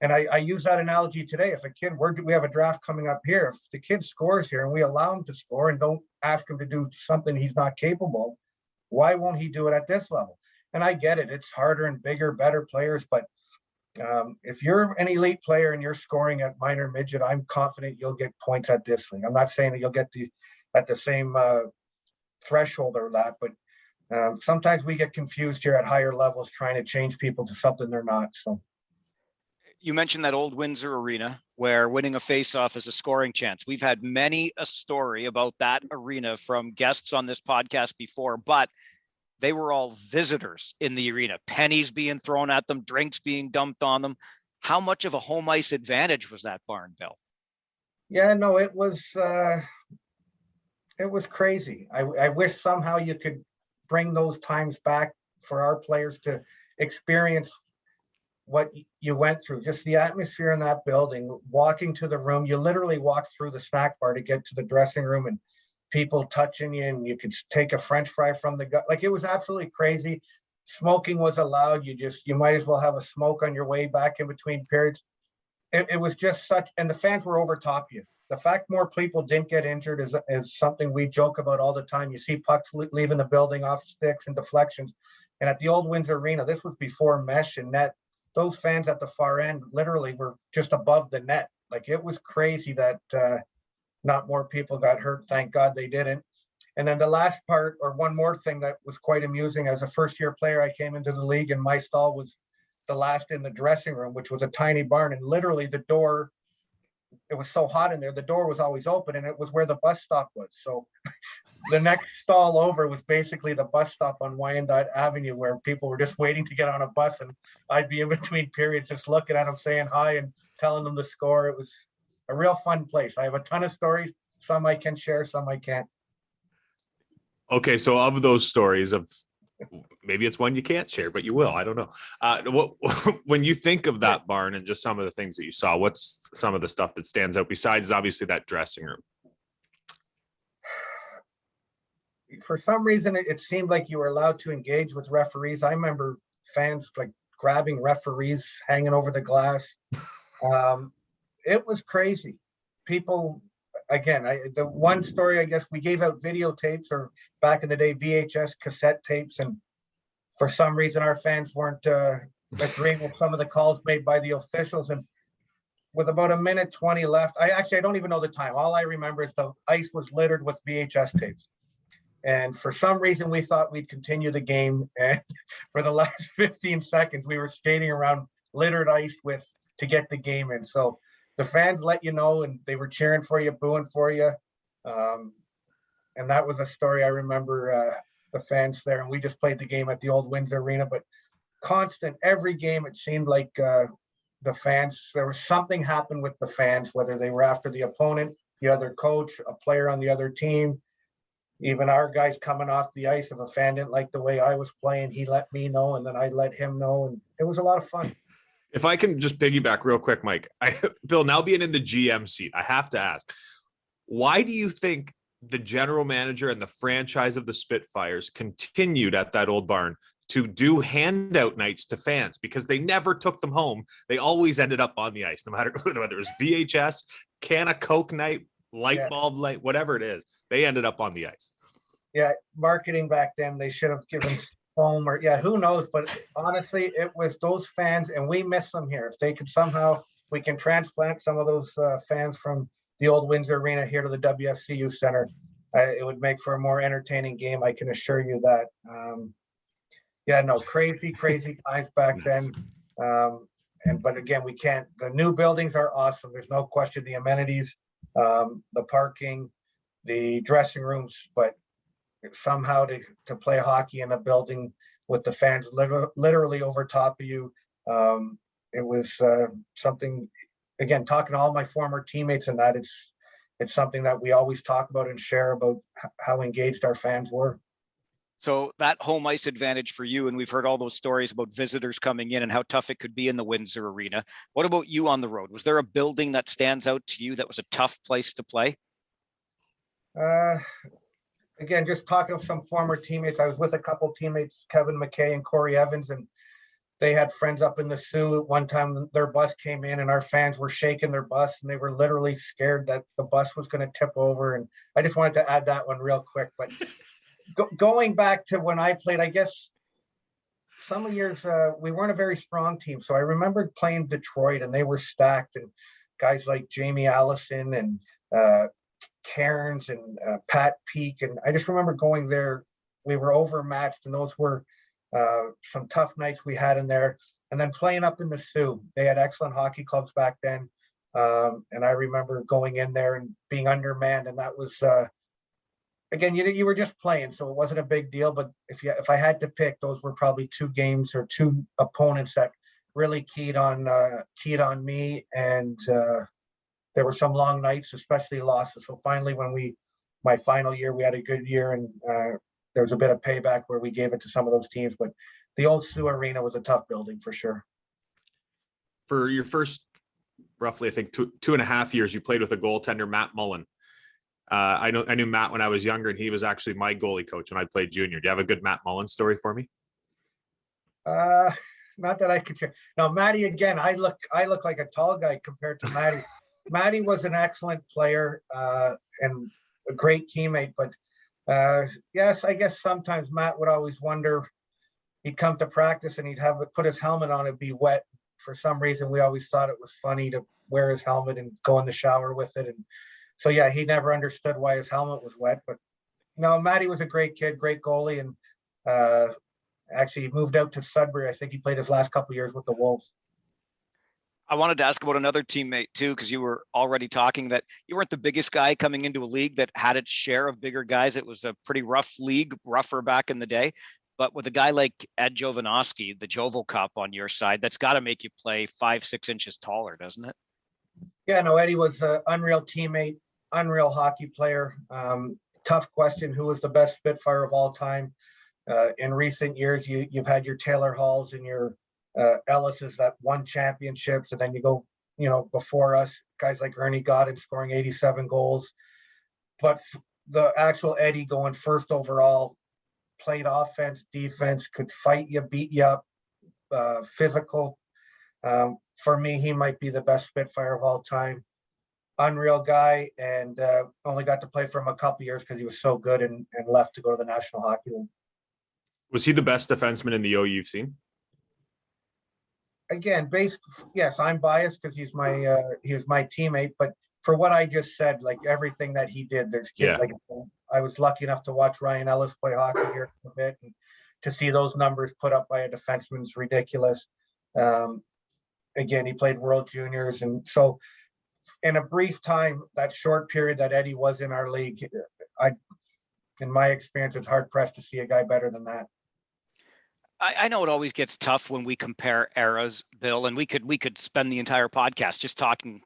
and I use that analogy today. If a kid, we have a draft coming up here. If the kid scores here and we allow him to score and don't ask him to do something he's not capable, why won't he do it at this level? And I get it. It's harder and bigger, better players. But if you're an elite player and you're scoring at minor midget, I'm confident you'll get points at this league. I'm not saying that you'll get at the same threshold or that, but sometimes we get confused here at higher levels trying to change people to something they're not. So. You mentioned that old Windsor Arena where winning a faceoff is a scoring chance. We've had many a story about that arena from guests on this podcast before, but they were all visitors in the arena, pennies being thrown at them, drinks being dumped on them. How much of a home ice advantage was that barn, Bill? Yeah, no, it was crazy. I wish somehow you could bring those times back for our players to experience what you went through, just the atmosphere in that building, walking to the room. You literally walk through the snack bar to get to the dressing room and people touching you, and you could take a French fry from the gut. Like, it was absolutely crazy. Smoking was allowed. You might as well have a smoke on your way back in between periods. It was just such, and the fans were over top you. The fact more people didn't get injured is something we joke about all the time. You see pucks leaving the building off sticks and deflections. And at the old Windsor Arena, this was before mesh and net. Those fans at the far end literally were just above the net. Like, it was crazy that not more people got hurt. Thank God they didn't. And then the last part, or one more thing that was quite amusing, as a first-year player, I came into the league and my stall was the last in the dressing room, which was a tiny barn. And literally the door, it was so hot in there, the door was always open, and it was where the bus stop was. So the next stall over was basically the bus stop on Wyandotte Avenue, where people were just waiting to get on a bus, and I'd be in between periods just looking at them, saying hi and telling them to score. It was a real fun place. I have a ton of stories. Some I can share, some I can't. Okay, so of those stories, of maybe it's one you can't share, but you will. I don't know. When you think of that barn and just some of the things that you saw, what's some of the stuff that stands out besides obviously that dressing room? For some reason, it seemed like you were allowed to engage with referees. I remember fans like grabbing referees, hanging over the glass. It was crazy. People, again, the one story, I guess, we gave out videotapes, or back in the day, VHS cassette tapes. And for some reason, our fans weren't agreeing with some of the calls made by the officials. And with about 1:20 left, I don't even know the time. All I remember is the ice was littered with VHS tapes. And for some reason, we thought we'd continue the game. And for the last 15 seconds, we were skating around littered ice to get the game in. So the fans let you know, and they were cheering for you, booing for you. And that was a story I remember, the fans there. And we just played the game at the old Windsor Arena, but constant, every game, it seemed like the fans, there was something happened with the fans, whether they were after the opponent, the other coach, a player on the other team, even our guys coming off the ice. If a fan didn't like the way I was playing, he let me know, and then I let him know. And it was a lot of fun. If I can just piggyback real quick, Mike, Bill, now being in the GM seat, I have to ask, why do you think the general manager and the franchise of the Spitfires continued at that old barn to do handout nights to fans? Because they never took them home. They always ended up on the ice, no matter whether it was VHS, can of Coke night, light bulb light, whatever it is. They ended up on the ice. Yeah, marketing back then, they should have given foam or who knows? But honestly, it was those fans, and we miss them here. If they could somehow, we can transplant some of those fans from the old Windsor Arena here to the WFCU Center. It would make for a more entertaining game. I can assure you that. Crazy times back then. But again, we can't. The new buildings are awesome. There's no question. The amenities, the parking, the dressing rooms, but somehow to play hockey in a building with the fans literally over top of you, it was something. Again, talking to all my former teammates, and that it's something that we always talk about and share about how engaged our fans were. So that home ice advantage for you, and we've heard all those stories about visitors coming in and how tough it could be in the Windsor Arena. What about you on the road? Was there a building that stands out to you that was a tough place to play? Again, just talking with some former teammates. I was with a couple teammates, Kevin McKay and Corey Evans, and they had friends up in the Sioux. One time their bus came in and our fans were shaking their bus, and they were literally scared that the bus was going to tip over. And I just wanted to add that one real quick. But going back to when I played, I guess some of years we weren't a very strong team. So I remembered playing Detroit, and they were stacked, and guys like Jamie Allison and Cairns and Pat Peak. And I just remember going there. We were overmatched, and those were some tough nights we had in there. And then playing up in the Sioux, they had excellent hockey clubs back then. And I remember going in there and being undermanned, and that was again, you were just playing, so it wasn't a big deal. But if I had to pick, those were probably two games or two opponents that really keyed on me. And there were some long nights, especially losses. So finally, my final year, we had a good year, and there was a bit of payback where we gave it to some of those teams. But the old Sioux Arena was a tough building for sure. For your first, roughly, I think 2.5 years, you played with a goaltender, Matt Mullen. I knew Matt when I was younger, and he was actually my goalie coach when I played junior. Do you have a good Matt Mullen story for me? Not that I could share. No, Matty, again, I look like a tall guy compared to Matty. Matty was an excellent player and a great teammate. But yes, I guess sometimes Matt would always wonder. He'd come to practice and he'd put his helmet on, it'd be wet. For some reason, we always thought it was funny to wear his helmet and go in the shower with it. And so, yeah, he never understood why his helmet was wet. But no, Matty was a great kid, great goalie. And actually he moved out to Sudbury. I think he played his last couple of years with the Wolves. I wanted to ask about another teammate too, because you were already talking that you weren't the biggest guy coming into a league that had its share of bigger guys. It was a pretty rough league, rougher back in the day. But with a guy like Ed Jovanovski, the Jovo Cup on your side, that's got to make you play 5-6 inches taller, doesn't it? Yeah, no, Eddie was an unreal teammate, unreal hockey player. Tough question, who was the best Spitfire of all time? In recent years, you've had your Taylor Halls and your Ellis's that won championships, and then you go, before us, guys like Ernie Godin scoring 87 goals. But the actual Eddie going first overall, played offense, defense, could fight you, beat you up, physical. For me, he might be the best Spitfire of all time. Unreal guy, and only got to play for him a couple years because he was so good and left to go to the National Hockey League. Was he the best defenseman in the O you've seen? Again, yes, I'm biased because he was my teammate, but for what I just said, like everything that he did, there's kids like I was lucky enough to watch Ryan Ellis play hockey here a bit, and to see those numbers put up by a defenseman is ridiculous. again, he played World Juniors. And so in a brief time, that short period that Eddie was in our league, in my experience, it's hard pressed to see a guy better than that. I know it always gets tough when we compare eras, Bill, and we could spend the entire podcast just talking,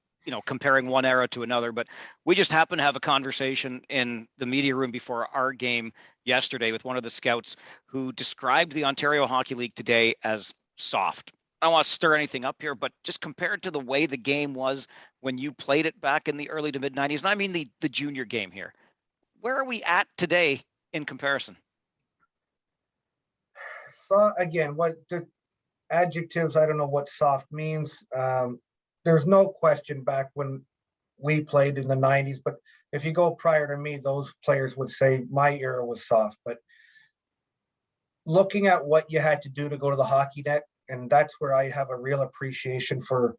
comparing one era to another, but we just happened to have a conversation in the media room before our game yesterday with one of the scouts who described the Ontario Hockey League today as soft. I don't want to stir anything up here, but just compared to the way the game was when you played it back in the early to mid 90s, and I mean the junior game here, where are we at today in comparison? Well, again, what the adjectives, I don't know what soft means. There's no question back when we played in the 90s, but if you go prior to me, those players would say my era was soft. But looking at what you had to do to go to the hockey net, and that's where I have a real appreciation for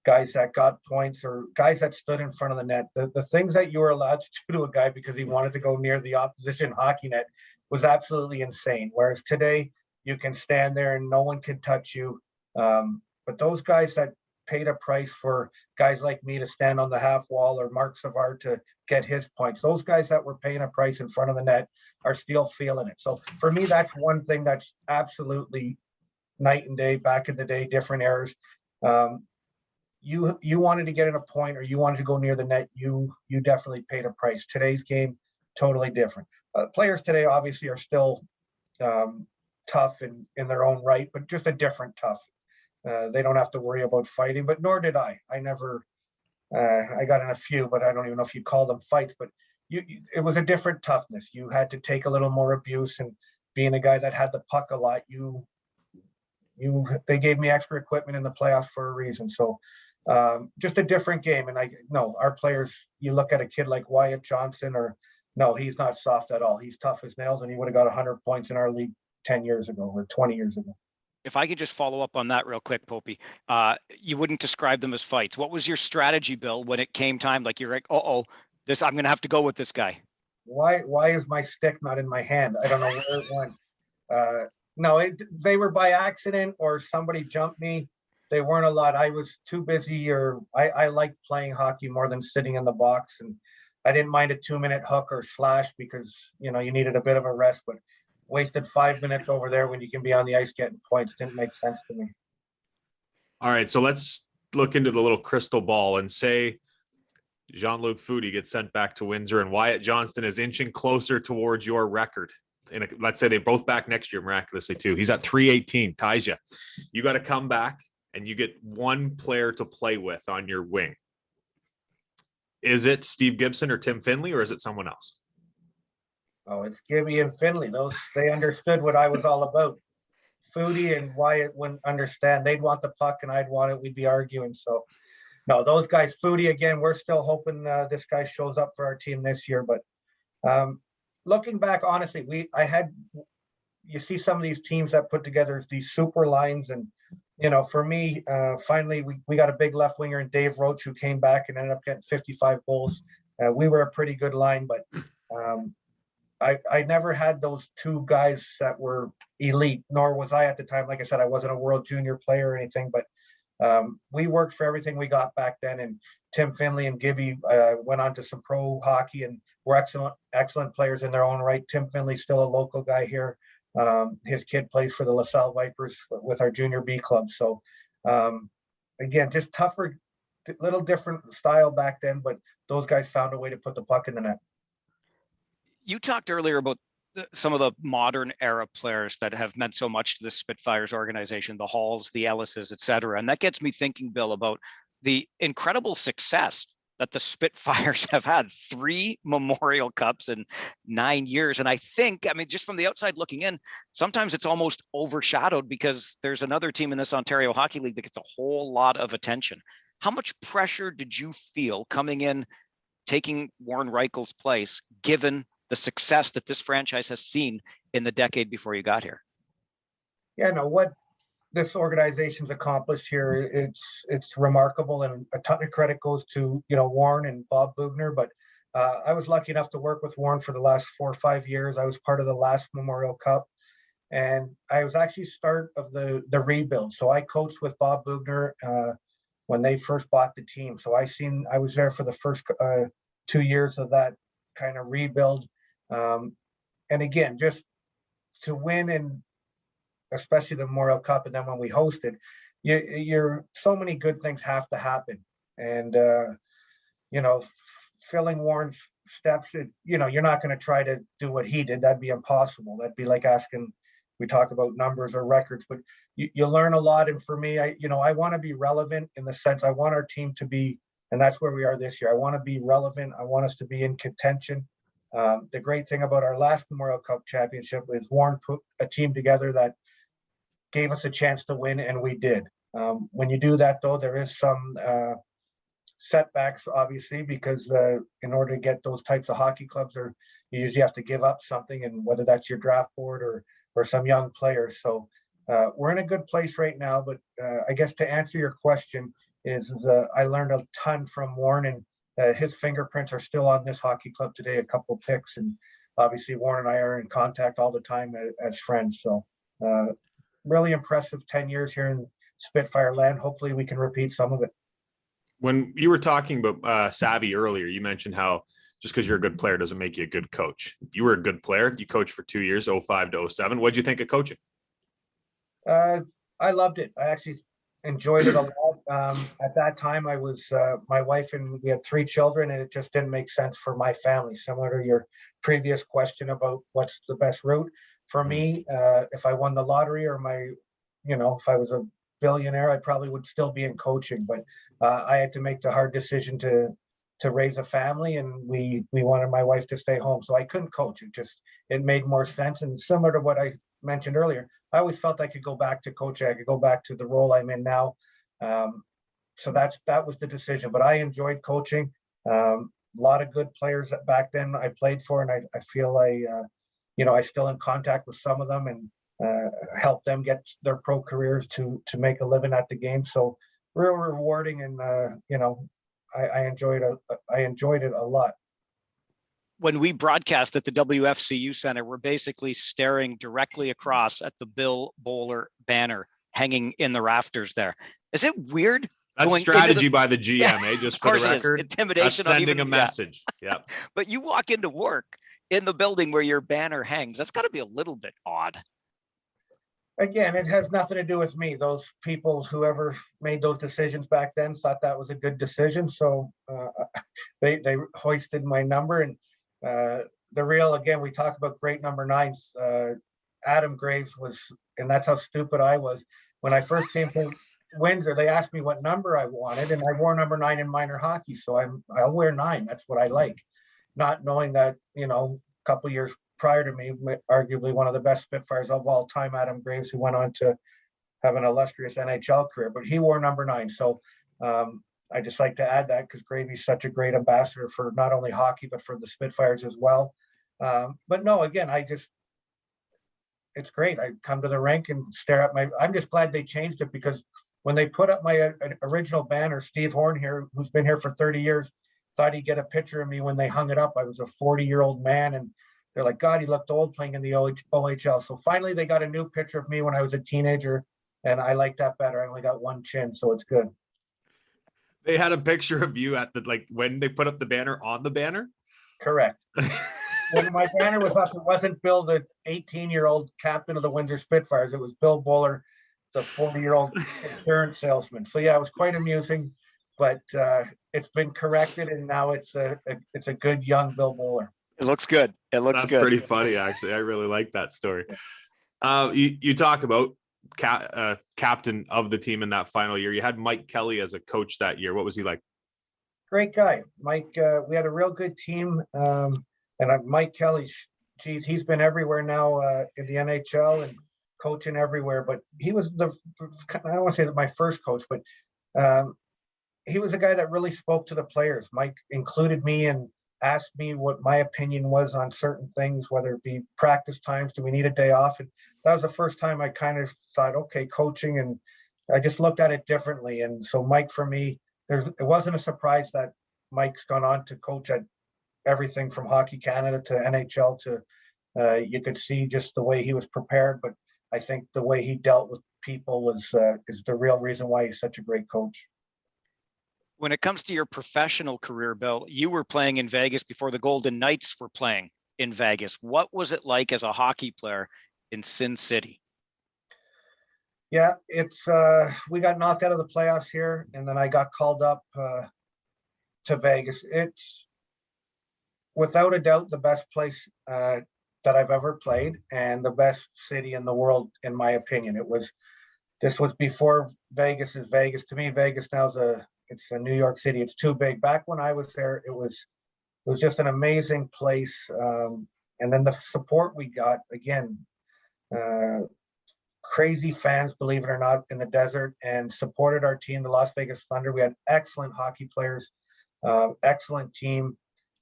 guys that got points or guys that stood in front of the net. The things that you were allowed to do to a guy because he wanted to go near the opposition hockey net was absolutely insane. Whereas today, you can stand there and no one can touch you. But those guys that paid a price for guys like me to stand on the half wall or Mark Savard to get his points, those guys that were paying a price in front of the net are still feeling it. So for me, that's one thing that's absolutely night and day. Back in the day, different eras. You wanted to get in a point or you wanted to go near the net, you definitely paid a price. Today's game, totally different. Players today obviously are still tough in their own right, but just a different tough. They don't have to worry about fighting, but nor did I. I never, I got in a few, but I don't even know if you call them fights, but it was a different toughness. You had to take a little more abuse, and being a guy that had the puck a lot, they gave me extra equipment in the playoffs for a reason. So just a different game. And I know our players, you look at a kid like Wyatt Johnson, or no, he's not soft at all. He's tough as nails, and he would have got 100 points in our league 10 years ago or 20 years ago. If I could just follow up on that real quick, Popey, you wouldn't describe them as fights. What was your strategy, Bill, when it came time? Like you're like, I'm going to have to go with this guy. Why is my stick not in my hand? I don't know where it went. No, they were by accident or somebody jumped me. They weren't a lot. I was too busy, or I liked playing hockey more than sitting in the box. And I didn't mind a 2-minute hook or slash because, you needed a bit of a rest, but wasted 5 minutes over there when you can be on the ice getting points didn't make sense to me. All right, so let's look into the little crystal ball and say Jean-Luc Foudy gets sent back to Windsor and Wyatt Johnston is inching closer towards your record. And let's say they both back next year miraculously too. He's at 318, ties you. You got to come back and you get one player to play with on your wing. Is it Steve Gibson or Tim Finley, or is it someone else? Oh, it's Gibby and Finley. They understood what I was all about. Foudy and Wyatt wouldn't understand. They'd want the puck and I'd want it. We'd be arguing. So, no, those guys, Foudy, again, we're still hoping this guy shows up for our team this year. But looking back, honestly, you see some of these teams that put together these super lines. And, for me, finally, we got a big left winger in Dave Roach who came back and ended up getting 55 goals. We were a pretty good line, but I never had those two guys that were elite, nor was I at the time. Like I said, I wasn't a world junior player or anything, but we worked for everything we got back then. And Tim Finley and Gibby went on to some pro hockey and were excellent players in their own right. Tim Finley's still a local guy here. His kid plays for the LaSalle Vipers with our junior B club. So again, just tougher, little different style back then, but those guys found a way to put the puck in the net. You talked earlier about some of the modern era players that have meant so much to the Spitfires organization, the Halls, the Ellises, et cetera. And that gets me thinking, Bill, about the incredible success that the Spitfires have had. 3 Memorial Cups in 9 years. And I think, just from the outside looking in, sometimes it's almost overshadowed because there's another team in this Ontario Hockey League that gets a whole lot of attention. How much pressure did you feel coming in, taking Warren Reichel's place, given the success that this franchise has seen in the decade before you got here? Yeah, no, what this organization's accomplished here, it's remarkable, and a ton of credit goes to Warren and Bob Bugner. But I was lucky enough to work with Warren for the last 4 or 5 years. I was part of the last Memorial Cup, And I was actually start of the rebuild. So I coached with Bob Bugner when they first bought the team. So I was there for the first 2 years of that kind of rebuild. And again, just to win, and especially the Memorial Cup, and then when we hosted, you're so many good things have to happen. And filling Warren's steps, you're not going to try to do what he did. That'd be impossible. That'd be like asking, we talk about numbers or records, but you learn a lot. And for me, I want to be relevant in the sense I want our team to be, and that's where we are this year. I want to be relevant. I want us to be in contention. The great thing about our last Memorial Cup championship is Warren put a team together that gave us a chance to win, and we did. When you do that, though, there is some setbacks, obviously, because in order to get those types of hockey clubs, you usually have to give up something, and whether that's your draft board or some young players. So we're in a good place right now. But I guess to answer your question is I learned a ton from Warren, and his fingerprints are still on this hockey club today. A couple picks, and obviously Warren and I are in contact all the time as friends. So really impressive 10 years here in Spitfire land. Hopefully we can repeat some of it. When you were talking about savvy earlier, you mentioned how just because you're a good player doesn't make you a good coach. You were a good player. You coached for 2 years, 05 to 07. What did you think of coaching? I loved it. I actually enjoyed it a lot. At that time, I was my wife, and we had 3 children, and it just didn't make sense for my family. Similar to your previous question about what's the best route for me, if I won the lottery or if I was a billionaire, I probably would still be in coaching. But I had to make the hard decision to raise a family, and we wanted my wife to stay home, so I couldn't coach. It made more sense. And similar to what I mentioned earlier, I always felt I could go back to coaching. I could go back to the role I'm in now. So that was the decision. But I enjoyed coaching. A lot of good players that back then I played for, and I feel I still in contact with some of them, and help them get their pro careers to make a living at the game. So real rewarding, and I enjoyed it a lot. When we broadcast at the WFCU Center, we're basically staring directly across at the Bill Bowler banner hanging in the rafters there. Is it weird? That's strategy by the GM, just for the record. Intimidation. That's sending a message. Yeah. But you walk into work in the building where your banner hangs. That's got to be a little bit odd. Again, it has nothing to do with me. Those people, whoever made those decisions back then, thought that was a good decision. So they hoisted my number. And again, we talk about great number 9s. Adam Graves was, and that's how stupid I was. When I first came to Windsor, they asked me what number I wanted, and I wore number 9 in minor hockey. So I'll wear 9. That's what I like. Not knowing that, a couple of years prior to me, arguably one of the best Spitfires of all time, Adam Graves, who went on to have an illustrious NHL career, but he wore number 9. So I just like to add that because Gravy's such a great ambassador for not only hockey, but for the Spitfires as well. But no, again, it's great. I come to the rink and stare at I'm just glad they changed it, because when they put up my original banner, Steve Horn here, who's been here for 30 years, thought he'd get a picture of me when they hung it up. I was a 40-year-old man, and they're like, God, he looked old playing in the OHL. So finally, they got a new picture of me when I was a teenager, and I like that better. I only got one chin, so it's good. They had a picture of you at when they put up the banner on the banner? Correct. When my banner was up, it wasn't Bill, the 18-year-old captain of the Windsor Spitfires. It was Bill Bowler, the 40-year-old insurance salesman. So yeah, it was quite amusing, but it's been corrected, and now it's a good young Bill Bowler. It looks good. That's pretty funny, actually. I really like that story. You talk about captain of the team in that final year. You had Mike Kelly as a coach that year. What was he like? Great guy, Mike. We had a real good team, and Mike Kelly, geez, he's been everywhere now in the NHL and coaching everywhere. But he was I don't want to say that my first coach, but he was a guy that really spoke to the players. Mike included me and asked me what my opinion was on certain things, whether it be practice times, do we need a day off? And that was the first time I kind of thought, okay, coaching, and I just looked at it differently. And so Mike, for me, it wasn't a surprise that Mike's gone on to coach at everything from Hockey Canada to NHL to you could see just the way he was prepared. But I think the way he dealt with people is the real reason why he's such a great coach. When it comes to your professional career, Bill, you were playing in Vegas before the Golden Knights were playing in Vegas. What was it like as a hockey player in Sin City? Yeah, it's we got knocked out of the playoffs here, and then I got called up to Vegas. It's without a doubt the best place that I've ever played, and the best city in the world, in my opinion. This was before Vegas is Vegas. To me, Vegas now it's a New York City. It's too big. Back when I was there, it was just an amazing place. And then the support we got, again, crazy fans, believe it or not, in the desert, and supported our team, the Las Vegas Thunder. We had excellent hockey players, excellent team.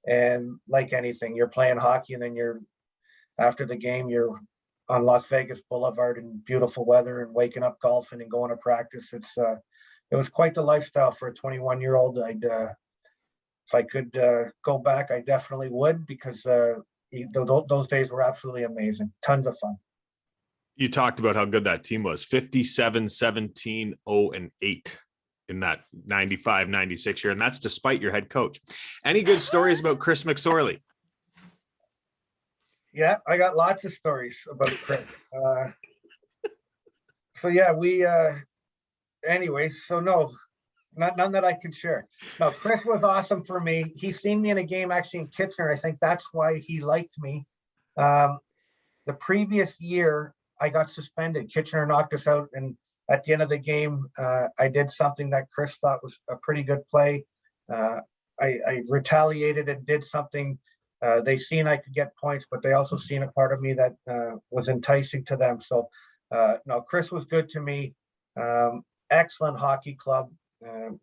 And like anything, you're playing hockey, and then after the game, you're on Las Vegas Boulevard in beautiful weather and waking up golfing and going to practice. It was quite the lifestyle for a 21-year-old. If I could go back, I definitely would, because those days were absolutely amazing. Tons of fun. You talked about how good that team was. 57, 17, 0, and 8 in that 95, 96 year. And that's despite your head coach. Any good stories about Chris Mcsorley? Yeah, I got lots of stories about Chris. So yeah, anyways, so no, none that I can share. No, Chris was awesome for me. He's seen me in a game actually in Kitchener. I think that's why he liked me. The previous year, I got suspended. Kitchener knocked us out, and at the end of the game, I did something that Chris thought was a pretty good play. I retaliated and did something. They seen I could get points, but they also seen a part of me that was enticing to them. So no, Chris was good to me. Excellent hockey club.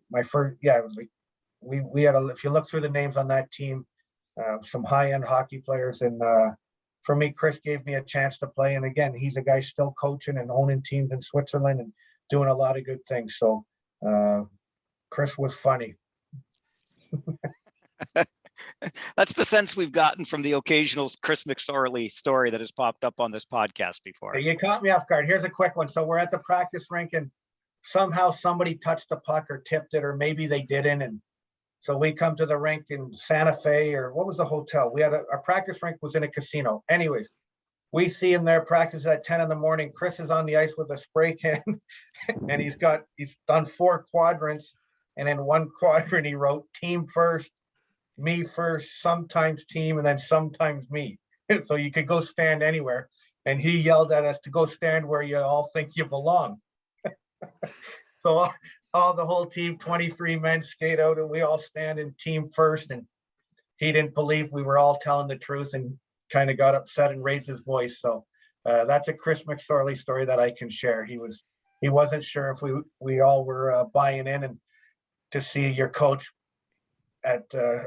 My first, yeah, we had if you look through the names on that team, some high-end hockey players, and for me, Chris gave me a chance to play. And again, he's a guy still coaching and owning teams in Switzerland and doing a lot of good things. So Chris was funny. That's the sense we've gotten from the occasional Chris Mcsorley story that has popped up on this podcast before. You caught me off guard. Here's a quick one. So we're at the practice rink, and somehow somebody touched the puck or tipped it, or maybe they didn't. And so we come to the rink in Santa Fe, or what was the hotel? We had our practice rink was in a casino. Anyways, we see him there practice at 10 in the morning. Chris is on the ice with a spray can, and he's done 4 quadrants. And in one quadrant, he wrote team first, me first, sometimes team, and then sometimes me. So you could go stand anywhere. And he yelled at us to go stand where you all think you belong. So the whole team, 23 men, skate out, and we all stand in team first. And he didn't believe we were all telling the truth and kind of got upset and raised his voice. So that's a Chris Mcsorley story that I can share. He wasn't sure if we all were buying in, and to see your coach at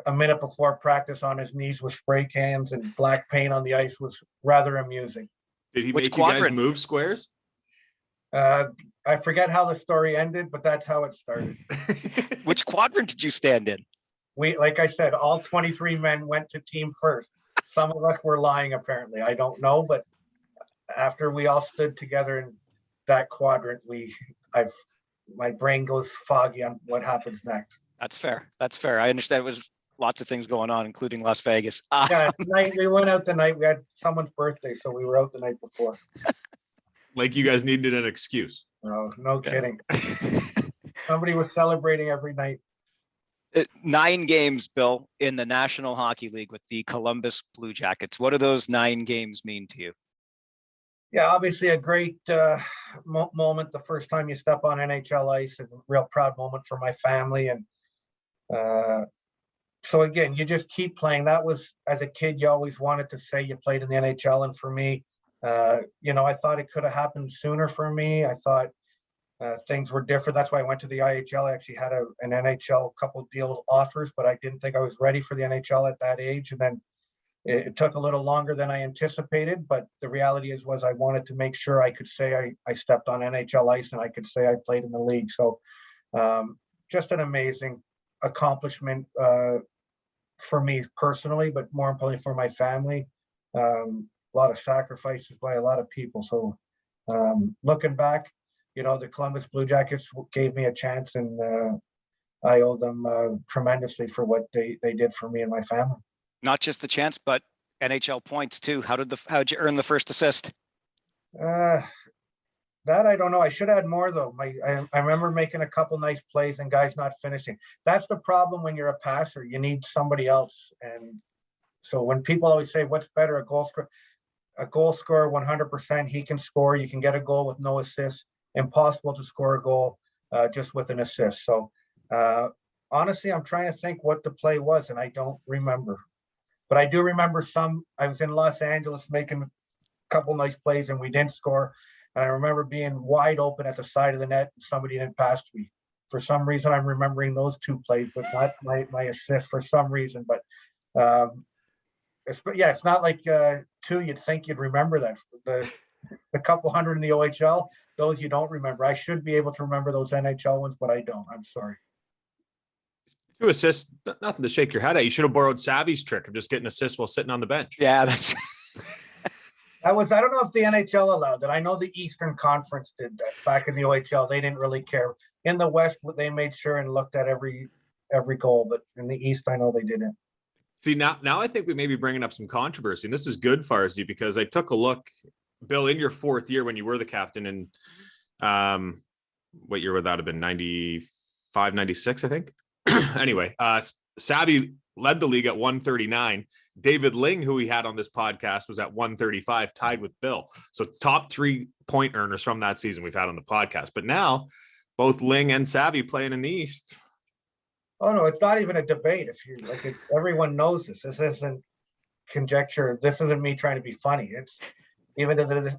a minute before practice on his knees with spray cans and black paint on the ice was rather amusing. Did he make you guys move squares? I forget how the story ended, but that's how it started. Which quadrant did you stand in? Like I said, all 23 men went to team first. Some of us were lying, apparently. I don't know, but after we all stood together in that quadrant, my brain goes foggy on what happens next. That's fair. That's fair. I understand it was lots of things going on, including Las Vegas. Yeah, we went out the night. We had someone's birthday, so we were out the night before. Like you guys needed an excuse. No kidding. Somebody was celebrating every night. 9 games, Bill, in the National Hockey League with the Columbus Blue Jackets. What do those 9 games mean to you? Yeah, obviously a great moment the first time you step on NHL ice, and a real proud moment for my family. And so again, you just keep playing. That was, as a kid, you always wanted to say you played in the NHL. And for me, I thought it could have happened sooner for me. I thought things were different. That's why I went to the IHL. I actually had an NHL couple deal offers, but I didn't think I was ready for the NHL at that age. And then it took a little longer than I anticipated, but the reality was I wanted to make sure I could say I stepped on NHL ice, and I could say I played in the league. So just an amazing accomplishment for me personally, but more importantly for my family. A lot of sacrifices by a lot of people. So Looking back, the Columbus Blue Jackets gave me a chance, and I owe them tremendously for what they did for me and my family. Not just the chance, but NHL points too. How'd you earn the first assist? That I don't know. I should have had more though. I remember making a couple nice plays and guys not finishing. That's the problem when you're a passer. You need somebody else. And so when people always say, "What's better, a goal scorer?" A goal scorer, 100%. He can score. You can get a goal with no assist. Impossible to score a goal just with an assist. So honestly, I'm trying to think what the play was, and I don't remember. But I do remember I was in Los Angeles making a couple nice plays, and we didn't score. And I remember being wide open at the side of the net, and somebody didn't pass me. For some reason, I'm remembering those two plays, but not my assist for some reason. But it's not like two. You'd think you'd remember that. The couple hundred in the OHL, those you don't remember. I should be able to remember those NHL ones, but I don't. I'm sorry. 2 assists, nothing to shake your head at. You should have borrowed Savvy's trick of just getting assists while sitting on the bench. Yeah, that's. I don't know if the NHL allowed that. I know the Eastern Conference did that back in the OHL. They didn't really care. In the West, they made sure and looked at every goal, but in the East, I know they didn't. See, now I think we may be bringing up some controversy, and this is good, Farzy, because I took a look, Bill, in your 4th year when you were the captain, and what year would that have been? 95, 96, I think. Anyway, Savvy led the league at 139. David Ling, who we had on this podcast, was at 135, tied with Bill. So top 3 point earners from that season we've had on the podcast. But now both Ling and Savvy playing in the East. Oh no, it's not even a debate. Everyone knows this. This isn't conjecture. This isn't me trying to be funny. It's even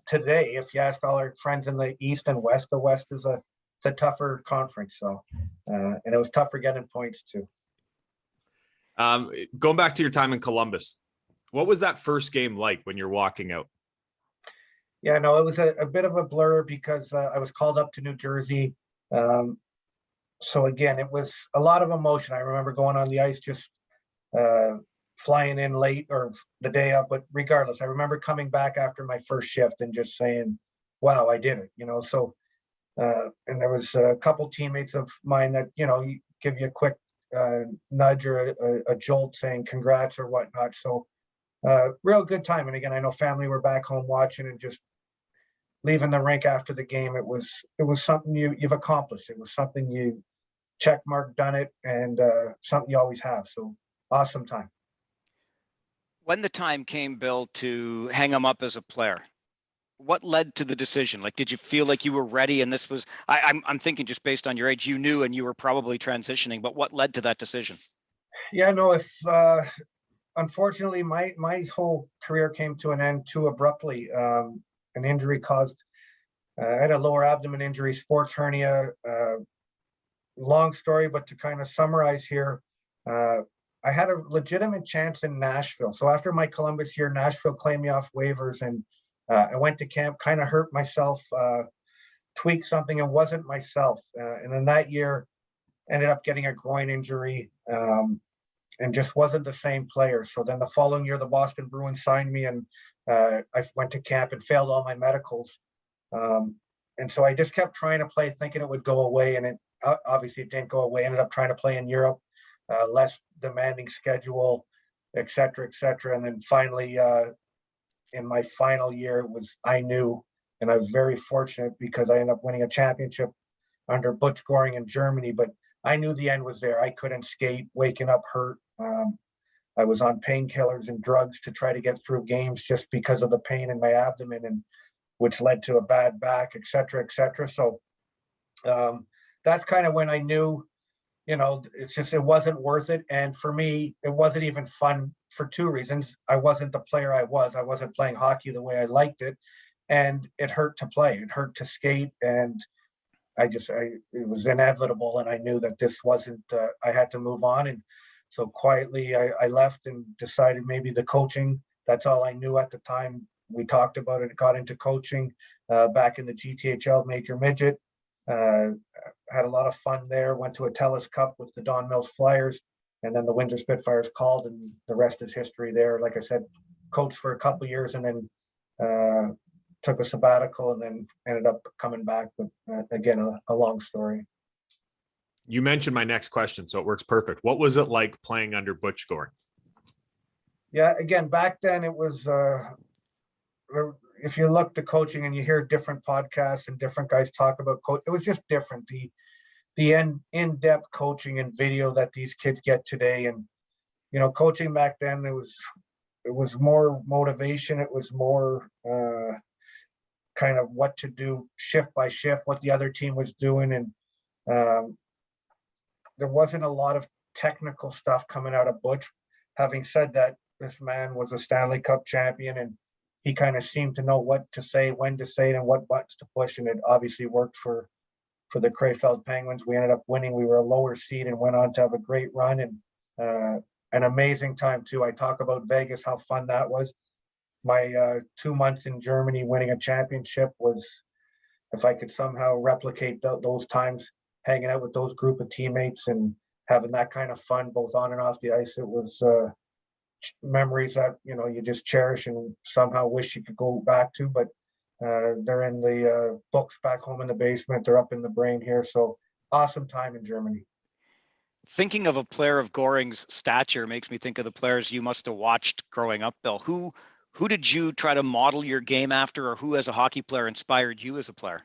today, if you ask all our friends in the East and West, the West is a tougher conference. So, and it was tougher getting points too. Going back to your time in Columbus, what was that first game like when you're walking out? Yeah, no, it was a bit of a blur because I was called up to New Jersey. So again, it was a lot of emotion. I remember going on the ice, just flying in late or the day up, but regardless, I remember coming back after my first shift and just saying, wow, I did it, so, and there was a couple teammates of mine that, give you a quick nudge or a jolt saying congrats or whatnot. So real good time. And again, I know family were back home watching, and just leaving the rink after the game, it was something you've accomplished. It was something you check mark, done it, and something you always have. So awesome time. When the time came, Bill, to hang him up as a player, what led to the decision? Like, did you feel like you were ready? And this was, I'm thinking just based on your age, you knew, and you were probably transitioning, but what led to that decision? Yeah, no, unfortunately, my whole career came to an end too abruptly. An injury caused, I had a lower abdomen injury, sports hernia, long story, but to kind of summarize here, I had a legitimate chance in Nashville. So after my Columbus year, Nashville claimed me off waivers, and I went to camp, kind of hurt myself, tweaked something, and wasn't myself. And then that year ended up getting a groin injury, and just wasn't the same player. So then the following year, the Boston Bruins signed me, and I went to camp and failed all my medicals. And so I just kept trying to play, thinking it would go away, and it obviously it didn't go away. Ended up trying to play in Europe, less demanding schedule, et cetera, et cetera. And then finally, in my final year, I knew, and I was very fortunate because I ended up winning a championship under Butch Goring in Germany. But I knew the end was there. I couldn't skate, waking up hurt. I was on painkillers and drugs to try to get through games just because of the pain in my abdomen, and which led to a bad back, et cetera, et cetera. So that's kind of when I knew, it's just, it wasn't worth it. And for me, it wasn't even fun for 2 reasons. I wasn't the player I wasn't playing hockey the way I liked it. And it hurt to play, it hurt to skate. And it was inevitable. And I knew that this wasn't, I had to move on. And so quietly I left and decided maybe the coaching, that's all I knew at the time. We talked about it, got into coaching back in the GTHL Major Midget. Had a lot of fun there, went to a TELUS Cup with the Don Mills Flyers, and then the Windsor Spitfires called, and the rest is history there. Like I said, coached for a couple of years, and then took a sabbatical and then ended up coming back. But again, a long story. You mentioned my next question, so it works perfect. What was it like playing under Butch Goring? Yeah, again, back then it was, if you look to coaching and you hear different podcasts and different guys talk about coach, it was just different. The in-depth coaching and video that these kids get today. And, you know, coaching back then, it was more motivation. It was more kind of what to do shift by shift, what the other team was doing. And there wasn't a lot of technical stuff coming out of Butch. Having said that, this man was a Stanley Cup champion, and he kind of seemed to know what to say, when to say it, and what buttons to push. And it obviously worked for the Krefeld Penguins. We ended up winning. We were a lower seed and went on to have a great run, and an amazing time too. I talk about Vegas, how fun that was. My 2 months in Germany winning a championship was, if I could somehow replicate those times, hanging out with those group of teammates and having that kind of fun, both on and off the ice, it was memories that, you know, you just cherish and somehow wish you could go back to. But they're in the books back home in the basement. They're up in the brain here. So awesome time in Germany. Thinking of a player of Goring's stature makes me think of the players you must have watched growing up, Bill. Who did you try to model your game after, or who as a hockey player inspired you as a player?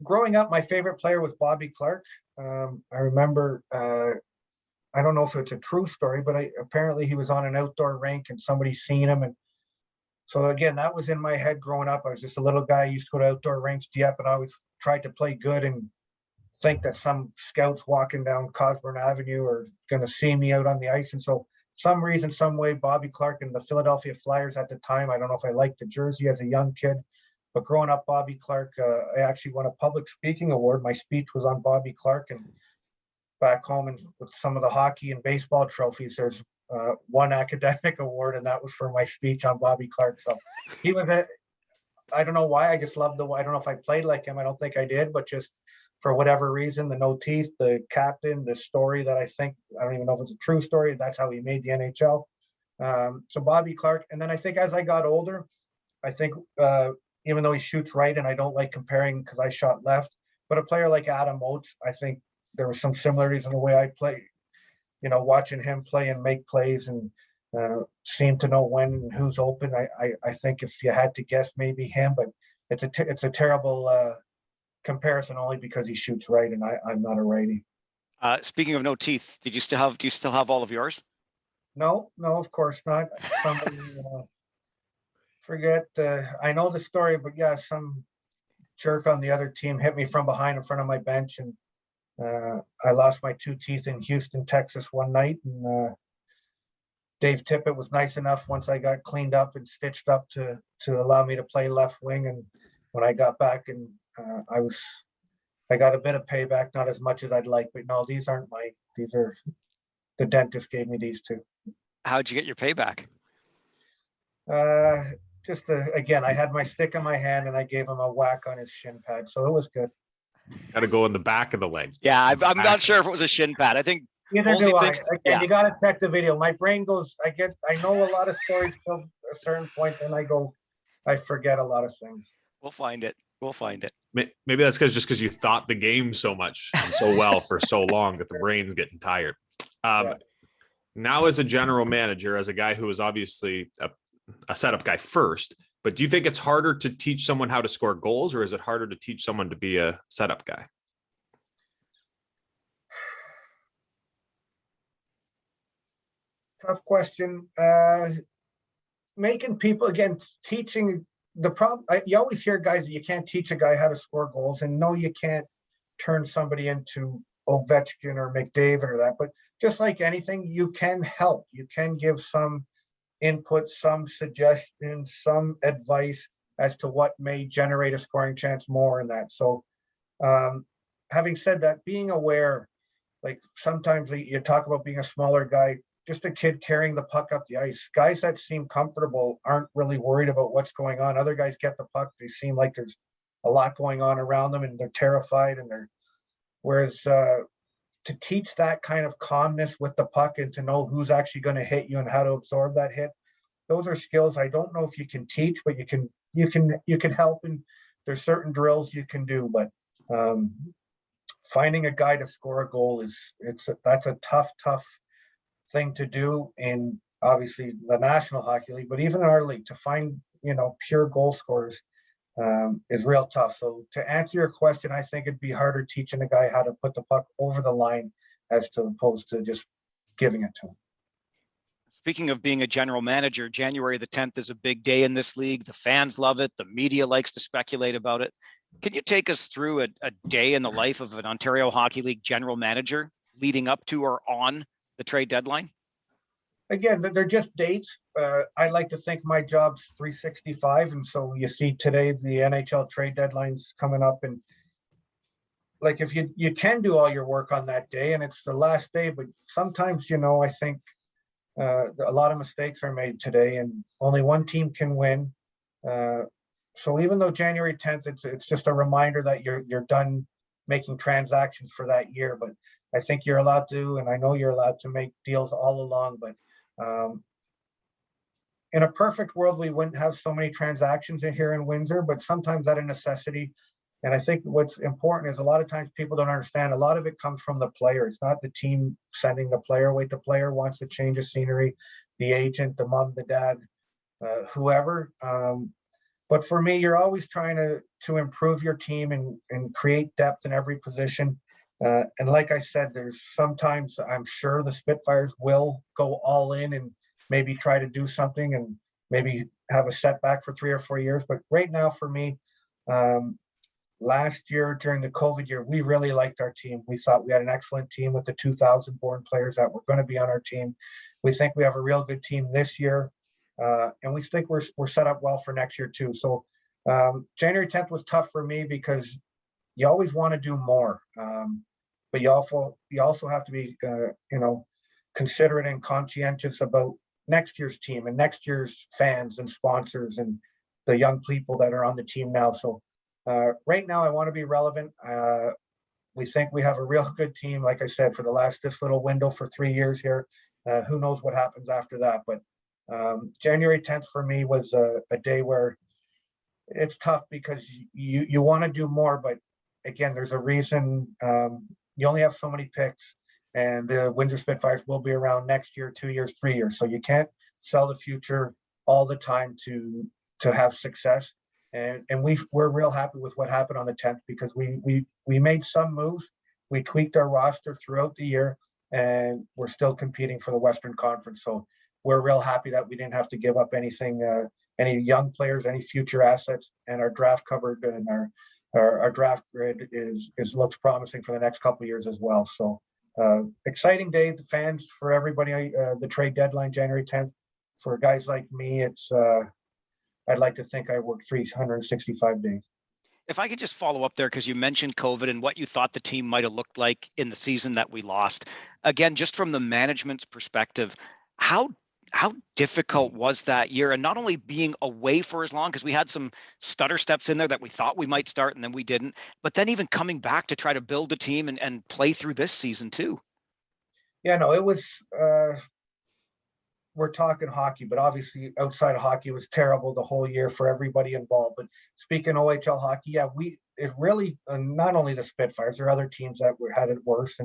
Growing up, my favorite player was Bobby Clark. I remember, I don't know if it's a true story, but apparently he was on an outdoor rink and somebody seen him. And so again, that was in my head growing up. I was just a little guy, used to go to outdoor rinks, Dieppe, and I always tried to play good and think that some scouts walking down Cosburn Avenue are going to see me out on the ice. And so some reason, some way, Bobby Clark and the Philadelphia Flyers at the time, I don't know if I liked the jersey as a young kid, but growing up, Bobby Clark, I actually won a public speaking award. My speech was on Bobby Clark, and back home and with some of the hockey and baseball trophies, there's one academic award, and that was for my speech on Bobby Clark. So he was I don't know why, I just loved I don't know if I played like him. I don't think I did, but just for whatever reason, the no teeth, the captain, the story that I don't even know if it's a true story. That's how he made the NHL. So Bobby Clark. And then I think as I got older, I think even though he shoots right, and I don't like comparing because I shot left, but a player like Adam Oates, I think there were some similarities in the way I play, you know, watching him play and make plays and seem to know when and who's open. I think if you had to guess, maybe him, but it's a terrible comparison only because he shoots right and I'm not a righty. Speaking of no teeth, do you still have all of yours? No, of course not. Somebody forget. I know the story, but yeah, some jerk on the other team hit me from behind in front of my bench, and I lost my 2 teeth in Houston, Texas one night. And Dave Tippett was nice enough once I got cleaned up and stitched up to allow me to play left wing. And when I got back, and I got a bit of payback, not as much as I'd like, but no, these are the dentist gave me these 2. How'd you get your payback? Again, I had my stick in my hand and I gave him a whack on his shin pad. So it was good. Got to go in the back of the legs. Yeah, I'm not sure if it was a shin pad. I think neither do I. Again, you got to check the video. My brain goes. I know a lot of stories till a certain point, then I forget a lot of things. We'll find it. Maybe that's because you thought the game so much and so well for so long that the brain's getting tired. Now, as a general manager, as a guy who is obviously a setup guy first, but do you think it's harder to teach someone how to score goals, or is it harder to teach someone to be a setup guy? Tough question. Making people, again, teaching the problem. You always hear guys that you can't teach a guy how to score goals, and no, you can't turn somebody into Ovechkin or McDavid or that. But just like anything, you can help. You can give some input, some suggestions, some advice as to what may generate a scoring chance more in that. So having said that, being aware, like sometimes you talk about being a smaller guy, just a kid carrying the puck up the ice. Guys that seem comfortable aren't really worried about what's going on. Other guys get the puck, they seem like there's a lot going on around them and they're terrified, and whereas to teach that kind of calmness with the puck and to know who's actually going to hit you and how to absorb that hit, those are skills I don't know if you can teach, but you can help, and there's certain drills you can do. But finding a guy to score a goal that's a tough thing to do in obviously the National Hockey League, but even in our league, to find pure goal scorers is real tough. So to answer your question, I think it'd be harder teaching a guy how to put the puck over the line as to opposed to just giving it to him. Speaking of being a general manager, January the 10th is a big day in this league. The fans love it. The media likes to speculate about it. Can you take us through a day in the life of an Ontario Hockey League general manager leading up to or on the trade deadline? Again, they're just dates. I like to think my job's 365. And so you see today the NHL trade deadline's coming up. And like if you can do all your work on that day and it's the last day, but sometimes, I think a lot of mistakes are made today and only one team can win. So even though January 10th, it's just a reminder that you're done making transactions for that year. But I think you're allowed to, and I know you're allowed to make deals all along. But in a perfect world, we wouldn't have so many transactions in here in Windsor, but sometimes that a necessity. And I think what's important is a lot of times people don't understand. A lot of it comes from the player. It's not the team sending the player away. The player wants to change of scenery, the agent, the mom, the dad, whoever. But for me, you're always trying to improve your team and create depth in every position. And like I said, there's sometimes I'm sure the Spitfires will go all in and maybe try to do something and maybe have a setback for 3 or 4 years. But right now for me, last year during the COVID year, we really liked our team. We thought we had an excellent team with the 2000 born players that were going to be on our team. We think we have a real good team this year. And we think we're set up well for next year too. So January 10th was tough for me because you always want to do more. But you also have to be, considerate and conscientious about next year's team and next year's fans and sponsors and the young people that are on the team now. So right now I want to be relevant. We think we have a real good team. Like I said, for this little window for 3 years here, who knows what happens after that. But January 10th for me was a day where it's tough because you want to do more, but again, there's a reason. You only have so many picks, and the Windsor Spitfires will be around next year, 2 years, 3 years. So you can't sell the future all the time to have success. And we're real happy with what happened on the 10th because we made some moves. We tweaked our roster throughout the year, and we're still competing for the Western Conference. So we're real happy that we didn't have to give up anything, any young players, any future assets, and our draft covered and our draft grid looks promising for the next couple of years as well. So exciting day, the fans, for everybody. The trade deadline, January 10th. For guys like me, it's I'd like to think I work 365 days. If I could just follow up there, because you mentioned COVID and what you thought the team might have looked like in the season that we lost. Again, just from the management's perspective, how difficult was that year? And not only being away for as long, because we had some stutter steps in there that we thought we might start and then we didn't, but then even coming back to try to build a team and play through this season too. Yeah, no, it was, we're talking hockey, but obviously outside of hockey, it was terrible the whole year for everybody involved. But speaking OHL hockey, yeah, it really, not only the Spitfires, there are other teams that had it worse,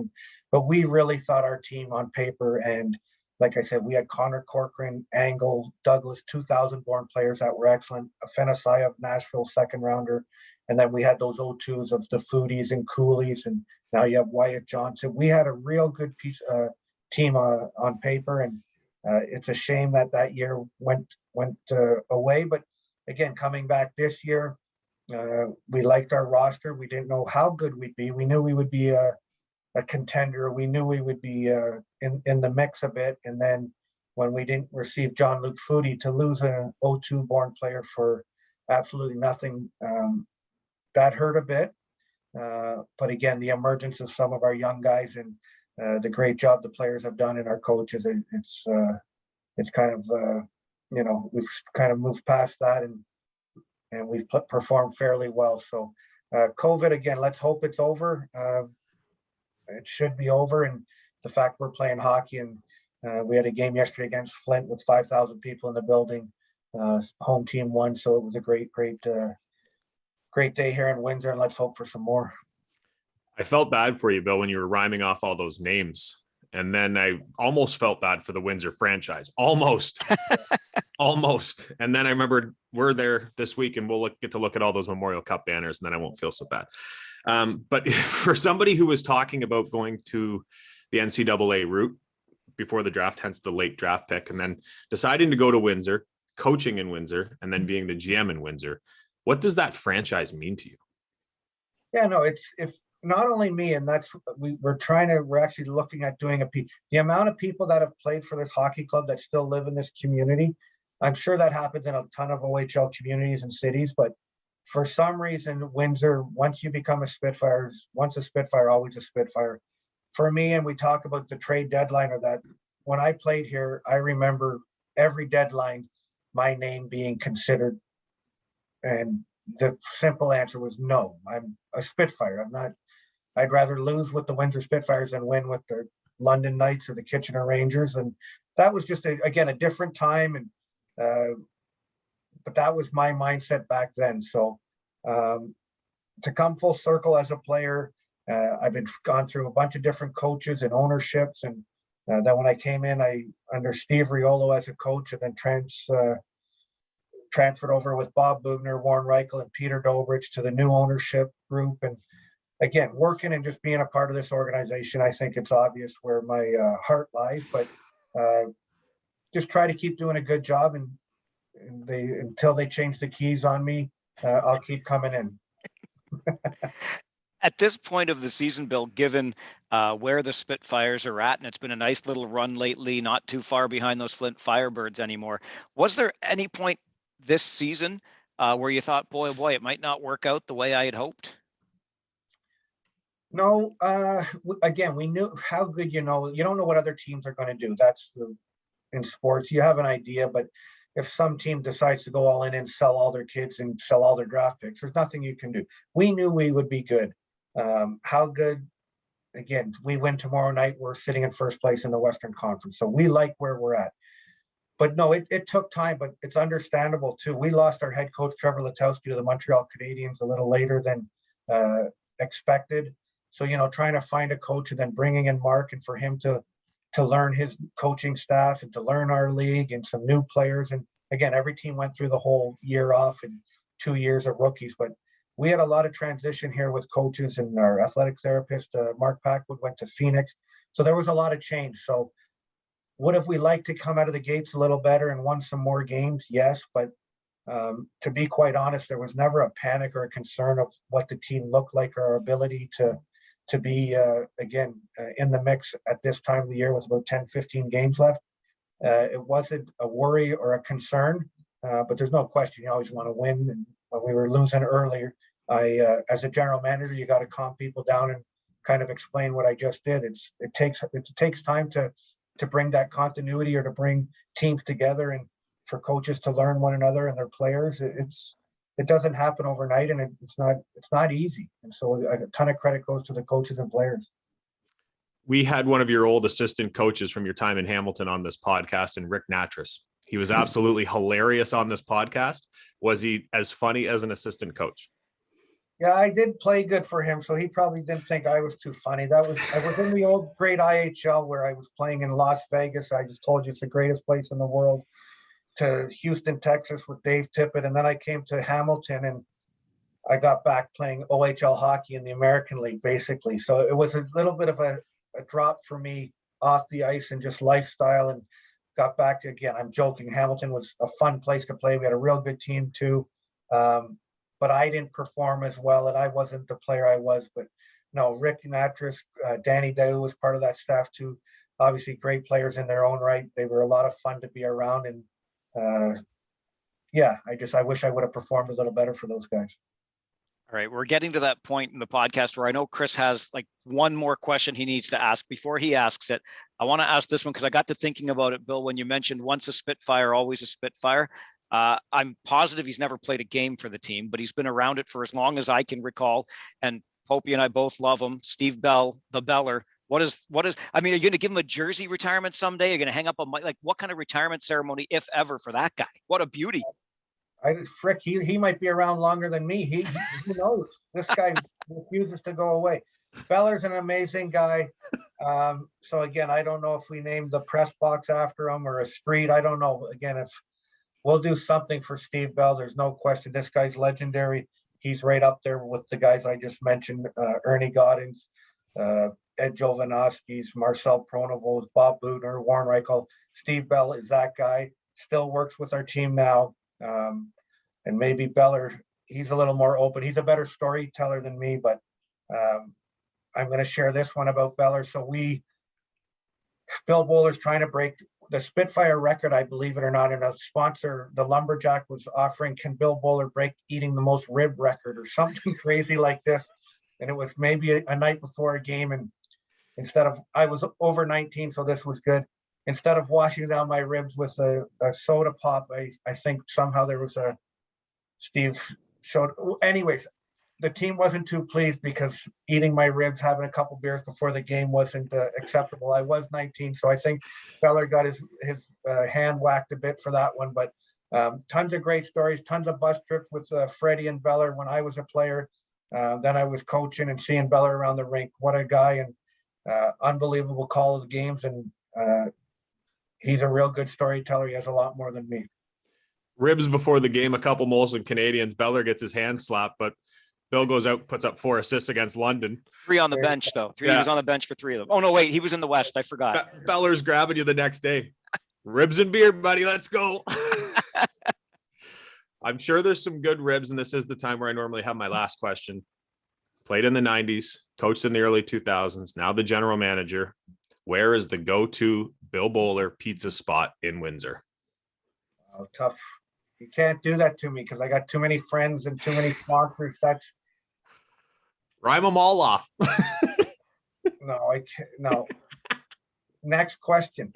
but we really thought our team on paper, and like I said, we had Connor Corcoran, Angle, Douglas, 2000 born players that were excellent. Afenasai of Nashville, second rounder. And then we had those O2s of the Foodies and Coolies. And now you have Wyatt Johnson. We had a real good team on paper. And it's a shame that year went away. But again, coming back this year, we liked our roster. We didn't know how good we'd be. We knew we would be a contender. We knew we would be in the mix a bit. And then when we didn't receive John-Luc Foodie, to lose an O2 born player for absolutely nothing, that hurt a bit. But again, the emergence of some of our young guys and the great job the players have done and our coaches, it's kind of, we've kind of moved past that and we've performed fairly well. So COVID, again, let's hope it's over. It should be over, and the fact we're playing hockey and We had a game yesterday against Flint with 5,000 people in the building. Home team won, so it was a great day here in Windsor, and let's hope for some more. I felt bad for you, Bill, when you were rhyming off all those names. And then I almost felt bad for the Windsor franchise. Almost. And then I remembered we're there this week and we'll get to look at all those Memorial Cup banners, and then I won't feel so bad. But for somebody who was talking about going to the NCAA route before the draft, hence the late draft pick, and then deciding to go to Windsor, coaching in Windsor, and then being the GM in Windsor, what does that franchise mean to you? Yeah, no, it's not only me, and that's we're actually looking at doing the amount of people that have played for this hockey club that still live in this community. I'm sure that happens in a ton of OHL communities and cities, but for some reason, Windsor, once you become a Spitfire, once a Spitfire, always a Spitfire. For me, and we talk about the trade deadline, or that when I played here, I remember every deadline, my name being considered, and the simple answer was no. I'm a Spitfire. I'm not. I'd rather lose with the Windsor Spitfires than win with the London Knights or the Kitchener Rangers. And that was just, again, a different time. And but that was my mindset back then. So to come full circle as a player, I've gone through a bunch of different coaches and ownerships. And then when I came in, I under Steve Riolo as a coach, and then transferred over with Bob Bugner, Warren Reichel, and Peter Dobrich to the new ownership group. And again, working and just being a part of this organization, I think it's obvious where my heart lies, but just try to keep doing a good job. And until they change the keys on me, I'll keep coming in. At this point of the season, Bill, given where the Spitfires are at, and it's been a nice little run lately, not too far behind those Flint Firebirds anymore, was there any point this season where you thought, boy, oh boy, it might not work out the way I had hoped? No, again, we knew how good, you don't know what other teams are going to do. In sports, you have an idea, but if some team decides to go all in and sell all their kids and sell all their draft picks, there's nothing you can do. We knew we would be good. How good? Again, we win tomorrow night, we're sitting in first place in the Western Conference. So we like where we're at. But no, it took time, but it's understandable too. We lost our head coach, Trevor Letowski, to the Montreal Canadiens a little later than expected. So, trying to find a coach and then bringing in Mark, and for him to learn his coaching staff and to learn our league and some new players. And again, every team went through the whole year off and 2 years of rookies, but we had a lot of transition here with coaches, and our athletic therapist, Mark Packwood, went to Phoenix. So there was a lot of change. So would have we liked to come out of the gates a little better and won some more games? Yes. But to be quite honest, there was never a panic or a concern of what the team looked like or our ability to be, again, in the mix at this time of the year with about 10, 15 games left. It wasn't a worry or a concern, but there's no question you always want to win. And when we were losing earlier, as a general manager, you got to calm people down and kind of explain what I just did. It takes time to bring that continuity, or to bring teams together, and for coaches to learn one another and their players. It doesn't happen overnight, and it's not easy. And so a ton of credit goes to the coaches and players. We had one of your old assistant coaches from your time in Hamilton on this podcast, and Rick Natras. He was absolutely hilarious on this podcast. Was he as funny as an assistant coach? Yeah, I did play good for him, so he probably didn't think I was too funny. I was in the old great IHL where I was playing in Las Vegas. I just told you it's the greatest place in the world. To Houston, Texas with Dave Tippett, and then I came to Hamilton, and I got back playing OHL hockey in the American League, basically. So it was a little bit of a drop for me off the ice and just lifestyle, and got back again. I'm joking. Hamilton was a fun place to play. We had a real good team too. But I didn't perform as well, and I wasn't the player I was. But no, Rick Natras, Danny Daou was part of that staff too. Obviously, great players in their own right. They were a lot of fun to be around, and I wish I would have performed a little better for those guys. All right, we're getting to that point in the podcast where I know Chris has like one more question he needs to ask. Before he asks it, I want to ask this one because I got to thinking about it, Bill, when you mentioned once a Spitfire, always a Spitfire. I'm positive he's never played a game for the team, but he's been around it for as long as I can recall. And Popey and I both love him. Steve Bell, the Beller, What is, I mean, are you going to give him a jersey retirement someday? You're going to hang up a mic? Like, what kind of retirement ceremony, if ever, for that guy? What a beauty. He might be around longer than me. Who knows? This guy refuses to go away. Beller's an amazing guy. So again, I don't know if we named the press box after him or a street. I don't know. Again, if we'll do something for Steve Bell, there's no question. This guy's legendary. He's right up there with the guys I just mentioned, Ernie Goddings, Ed Jovanovskis, Marcel Pronovost, Bob Budner, Warren Reichel. Steve Bell is that guy. Still works with our team now. And maybe Beller, he's a little more open. He's a better storyteller than me, but I'm going to share this one about Beller. So Bill Bowler's trying to break the Spitfire record, I believe it or not, and a sponsor, the Lumberjack, was offering, can Bill Bowler break eating the most rib record or something crazy like this? And it was maybe a night before a game, and I was over 19, so this was good. Instead of washing down my ribs with a soda pop, I think somehow there was Steve showed. Anyways, the team wasn't too pleased because eating my ribs, having a couple beers before the game wasn't acceptable. I was 19, so I think Beller got his hand whacked a bit for that one. But tons of great stories, tons of bus trips with Freddie and Beller when I was a player. Then I was coaching and seeing Beller around the rink. What a guy, and unbelievable call of the games. And he's a real good storyteller. He has a lot more than me. Ribs before the game, a couple Molson Canadians. Beller gets his hand slapped, but Bill goes out, puts up 4 assists against London. 3 on the bench, though. 3. Yeah. He was on the bench for 3 of them. Oh, no, wait. He was in the West. I forgot. Beller's grabbing you the next day. Ribs and beer, buddy. Let's go. I'm sure there's some good ribs, and this is the time where I normally have my last question. Played in the 90s, coached in the early 2000s, now the general manager. Where is the go-to Bill Bowler pizza spot in Windsor? Oh, tough. You can't do that to me because I got too many friends and too many sponsors. Rhyme them all off. No, I can't. No. Next question.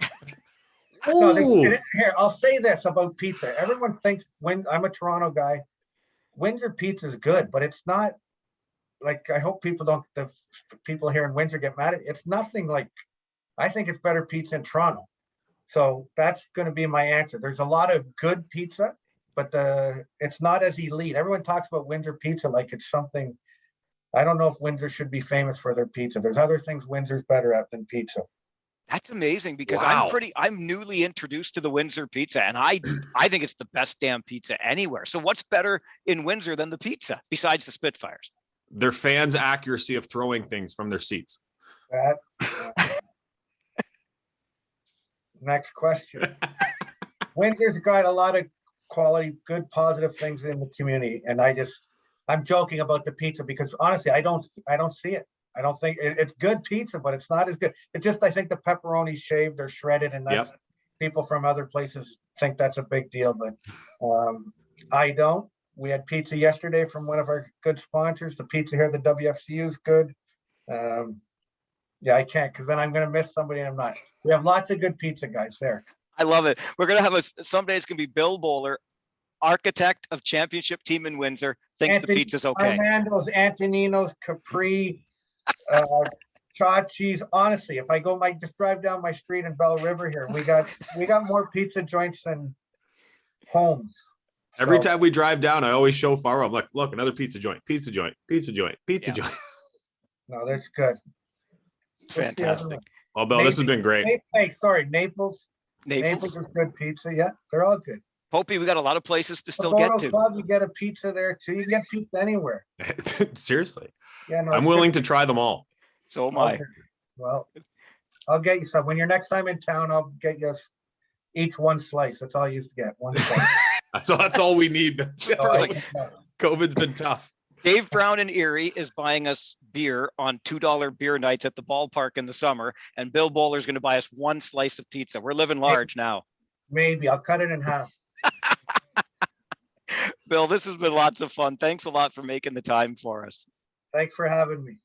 No, here, I'll say this about pizza. Everyone thinks I'm a Toronto guy. Windsor pizza is good, but it's not like, I hope the people here in Windsor get mad at it. It's nothing like, I think it's better pizza in Toronto. So that's going to be my answer. There's a lot of good pizza, but it's not as elite. Everyone talks about Windsor pizza like it's something. I don't know if Windsor should be famous for their pizza. There's other things Windsor's better at than pizza. That's amazing because wow. I'm newly introduced to the Windsor pizza, and I think it's the best damn pizza anywhere. So what's better in Windsor than the pizza besides the Spitfires? Their fans' accuracy of throwing things from their seats. Next question. Windsor's got a lot of quality, good, positive things in the community, and I'm joking about the pizza because honestly, I don't see it. I don't think it's good pizza, but it's not as good. I think the pepperoni's shaved or shredded, and that's people from other places think that's a big deal, but I don't. We had pizza yesterday from one of our good sponsors. The pizza here at the WFCU is good. I can't because then I'm going to miss somebody and I'm not. We have lots of good pizza guys there. I love it. We're going to have someday it's going to be Bill Bowler, architect of championship team in Windsor, thinks the pizza's okay. Armando's, Antoninos, Capri, Chachi's. Honestly, if I just drive down my street in Bell River here, we got more pizza joints than homes. Every time we drive down, I always show Faro. I'm like, look, another pizza joint, pizza joint, pizza joint, pizza joint. No, that's good. Fantastic. Well, Bill, this has been great. Naples. Naples is good pizza. Yeah, they're all good. Popey, we got a lot of places to still get to. Club, you get a pizza there too. You can get pizza anywhere. Seriously. Yeah, no, I'm willing to try them all. So am I. Well, I'll get you some. When you're next time in town, I'll get you each one slice. That's all you used to get. One slice. That's all we need. COVID's been tough. Dave Brown in Erie is buying us beer on $2 beer nights at the ballpark in the summer, and Bill Bowler's going to buy us one slice of pizza. We're living large now. Maybe I'll cut it in half. Bill, this has been lots of fun. Thanks a lot for making the time for us. Thanks for having me.